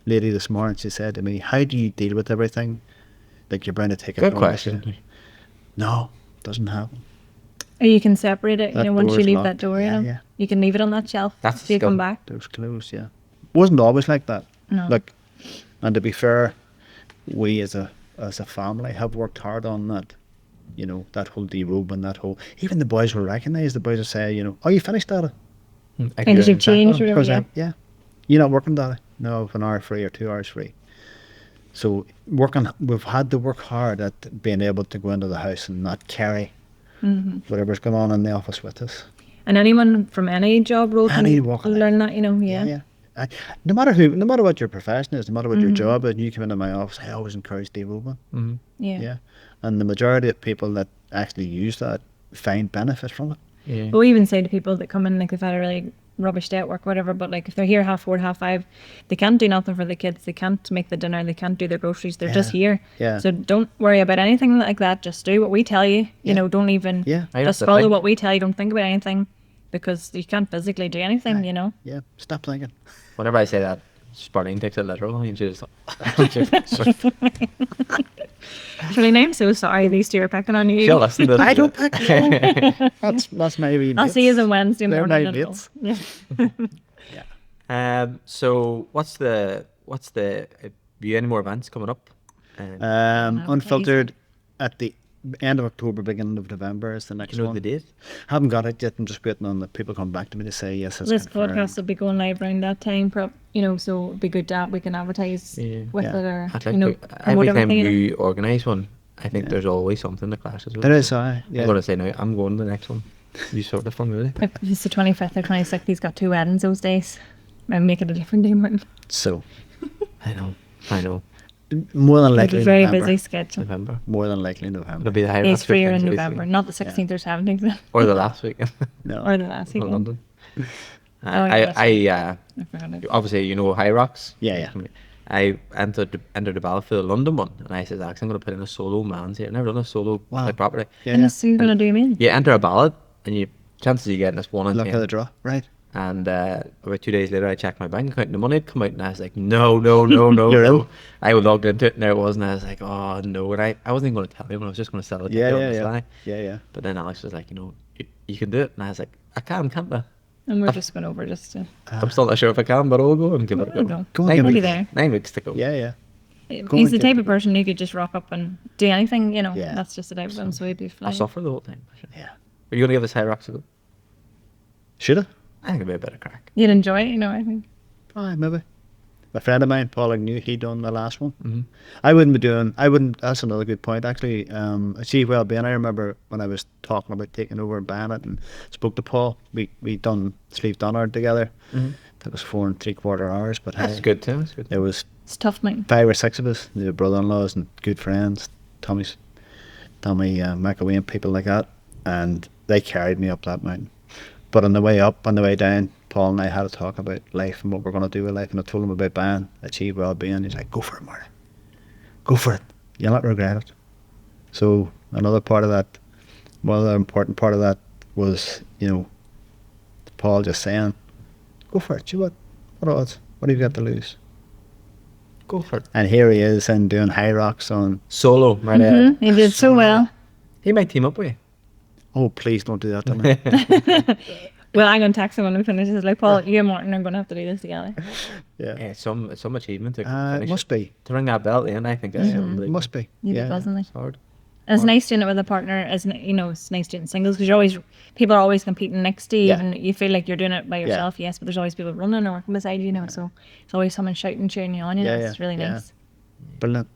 lady this morning, she said to me, "How do you deal with everything? Like you're bound to take it Good home with you?" question. No, doesn't happen. Or you can separate it, That once you door's leave locked. that door, Yeah, you know. yeah. You can leave it on that shelf That's till you come skill. back. Doors closed. Yeah, wasn't always like that. No. Look, and to be fair, we as a family have worked hard on that. You know, that whole derobing, that whole, even the boys will recognise, the boys will say, you know, oh, you finished, Daddy? And did you change or Because whatever? yeah, you're not working, Daddy? No, an hour free or 2 hours free. So we've had to work hard at being able to go into the house and not carry whatever's going on in the office with us. And anyone from any job role can Any walk of learn that, you know, yeah. Yeah. No matter what your profession is, no matter what your job is, and you come into my office, I always encourage derobing. Yeah. And the majority of people that actually use that find benefit from it. Yeah. But we even say to people that come in, like they've had a really rubbish day at work, whatever, but like if they're here 4:30, 5:30, they can't do nothing for the kids, they can't make the dinner, they can't do their groceries, they're just here. Yeah. So don't worry about anything like that, just do what we tell you, you know, don't even, Yeah. That's just the follow thing. what we tell you, don't think about anything, because you can't physically do anything, you know. Yeah. Stop thinking. Whenever I say that, Sparling takes it literal. And she's Shirley, I'm so sorry these two are picking on you. she'll listen to this. I don't pick. That's my wee I'll mates. see you on Wednesday They're morning. my at all. mates. Yeah. So what's the have you any more events coming up? Unfiltered at the end of October, beginning of November is the next Do you know one. the date? Haven't got it yet. I'm just waiting on the people come back to me to say yes. It's This confirmed. podcast will be going live around that time, you know, so it'd be good that we can advertise Yeah. with Yeah. it or, I'd you like know, to, every promote time everything. you organise one, I think there's always something that clashes with There it. is, yeah. I'm going to say now, I'm going to the next one. You sort of from really. If it's the 25th or 26th, he's got 2 weddings those days. Maybe make it a different day, Martin. So I know. more than Like likely a very November. busy schedule. November. More than likely It'll November. be the high He's Rocks freer weekend, in so November, not the 16th or 17th, or the last weekend No. or the last in weekend. London. Oh, yes. I I forgot it. obviously you know High Rocks. Yeah. I entered the Battlefield London one, and I said, "Alex, I'm going to put in a solo man's here. I've never done a solo Wow. like properly. Yeah. And so you're going to do me? You enter a ballot, and you chances of you getting this 1 in Luck 10. of the draw. Right. And about 2 days later, I checked my bank account, and the money had come out, and I was like, no. You're in? I logged into it, and there it was, and I was like, oh no. And I wasn't even going to tell anyone. I was just going to sell it. Yeah, on yeah, the yeah. sly. Yeah. But then Alex was like, you know, you can do it, and I was like, I can, can't I? And we're just going over just to... I'm still not sure if I can, but I'll go and give it a We'll go. go. Go on, Nine give it We'll a be go. there. 9 weeks to go. Yeah. Go He's on, the give type it- of person who could just rock up and do anything, you know. Yeah. That's just the type of him, so he'd be I'll flying. suffer the whole time. Yeah. Are you going to give this High Rocks a go? Should I? I think it'd be a bit of crack. You'd enjoy it, you know, I think. Aye, maybe. A friend of mine, Paul Agnew, he done the last one. Mhm. I wouldn't, that's another good point actually. Achieve Wellbeing, I remember when I was talking about taking over Bannet and spoke to Paul, we done Sleeve Donard together. That was 4 3/4 hours, but That's hey, good too. That's good. there was It's tough, mate. 5 or 6 of us, the brother-in-laws and good friends, Tommy McAway and people like that, and they carried me up that mountain. But on the way up, on the way down, Paul and I had a talk about life and what we're going to do with life, and I told him about BAN, Achieve Wellbeing. He's like, go for it, Marty. Go for it. You'll not regret it. So another part of that, one other important part of that was, you know, Paul just saying, go for it. What odds? What have you got to lose? Go for it. And here he is and doing High Rocks on, Solo, right? Mm-hmm. He did so well. He might team up with you. oh, please don't do that to me. Well, I'm going to text him when we finish. He's like, Paul, you and Martin are going to have to do this together. Yeah. Yeah, some achievement to It finish must be. to ring that bell in. I think that's It unbelievable. must be. You'd Yeah. be buzzing, like. It's hard. And it's nice doing it with a partner, you know, it's nice doing singles because people are always competing next to you Yeah. and you feel like you're doing it by yourself, yes, but there's always people running or working beside you, you know, so it's always someone shouting, cheering you on, you know, Yeah, it's really yeah. nice. Brilliant.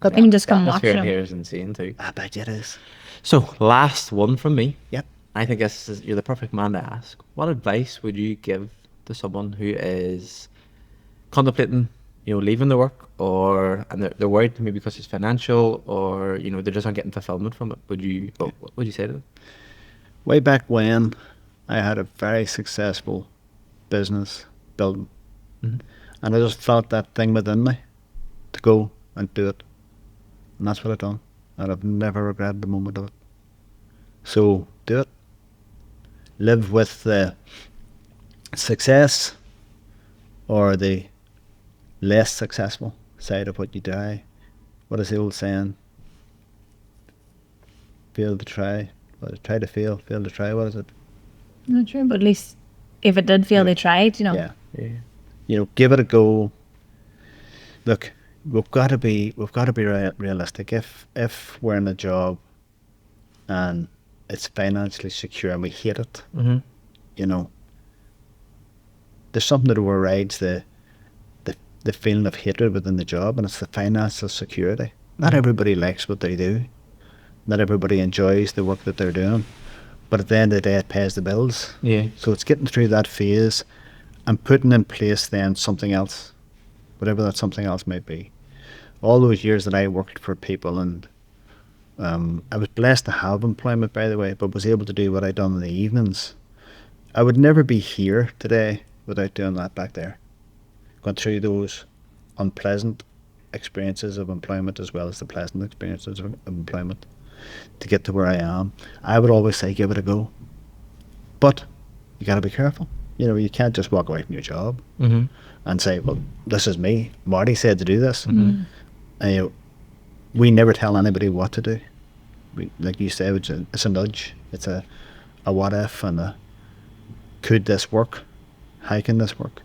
Even just come Atmosphere watching in them. here is insane too. I bet you it is. So, last one from me. Yep. I think you're the perfect man to ask. What advice would you give to someone who is contemplating, leaving the work, and they're worried maybe because it's financial, or they're just not getting fulfillment from it? What would you say to them? Way back when, I had a very successful business building, Mhm. and I just felt that thing within me to go and do it, and that's what I've done, and I've never regretted the moment of it. So do it. Live with the success or the less successful side of what you do. What is the old saying? Fail to try. Try to fail to try. What is it? Not sure, but at least if it did fail, they tried, Yeah. Yeah. Give it a go. Look, we've got to be realistic. If we're in a job and it's financially secure and we hate it, Mm-hmm. you know, there's something that overrides the feeling of hatred within the job, and it's the financial security. Not everybody likes what they do. Not everybody enjoys the work that they're doing. But at the end of the day, it pays the bills. Yeah. So it's getting through that phase and putting in place then something else, whatever that something else might be. All those years that I worked for people, and I was blessed to have employment, by the way, but was able to do what I done in the evenings. I would never be here today without doing that back there. Going through those unpleasant experiences of employment as well as the pleasant experiences of employment to get to where I am. I would always say give it a go. But you got to be careful. You know, you can't just walk away from your job Mm-hmm. and say, well, this is me. Marty said to do this. Mm-hmm. And, you know, we never tell anybody what to do. Like you say, it's a nudge. It's a what if and a could this work? How can this work?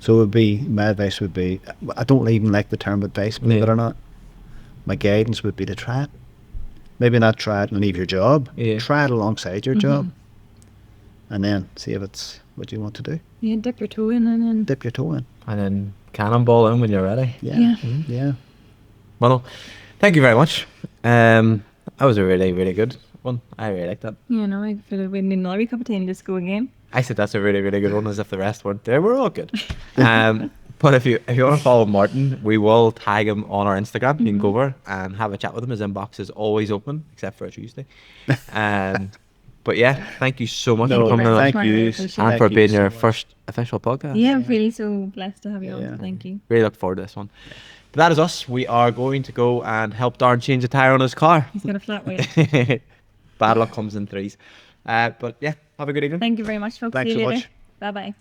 So it would be, my advice would be, I don't even like the term advice, believe it or not. My guidance would be to try it. Maybe not try it and leave your job. Yeah. Try it alongside your job. And then see if it's what you want to do. Yeah, dip your toe in and then. Dip your toe in. And then cannonball in when you're ready. Yeah. Yeah. Yeah. Well, thank you very much. That was a really, really good one. I really liked that. Yeah, no, I feel like we need another wee cup of tea and just go again. I said that's a really, really good one, as if the rest weren't. They were all good. But if you want to follow Martin, we will tag him on our Instagram. You can go over and have a chat with him. His inbox is always open, except for a Tuesday. But yeah, thank you so much for coming on thank Martin. you. Appreciate and Thank for you being so your much. first official podcast. Yeah, I'm really so blessed to have you Yeah. on. Thank you. Really look forward to this one. But that is us. We are going to go and help Darren change a tyre on his car. He's got a flat weight. Bad luck comes in threes. But yeah, have a good evening. Thank you very much, folks. Thanks See you so later. much. Bye bye.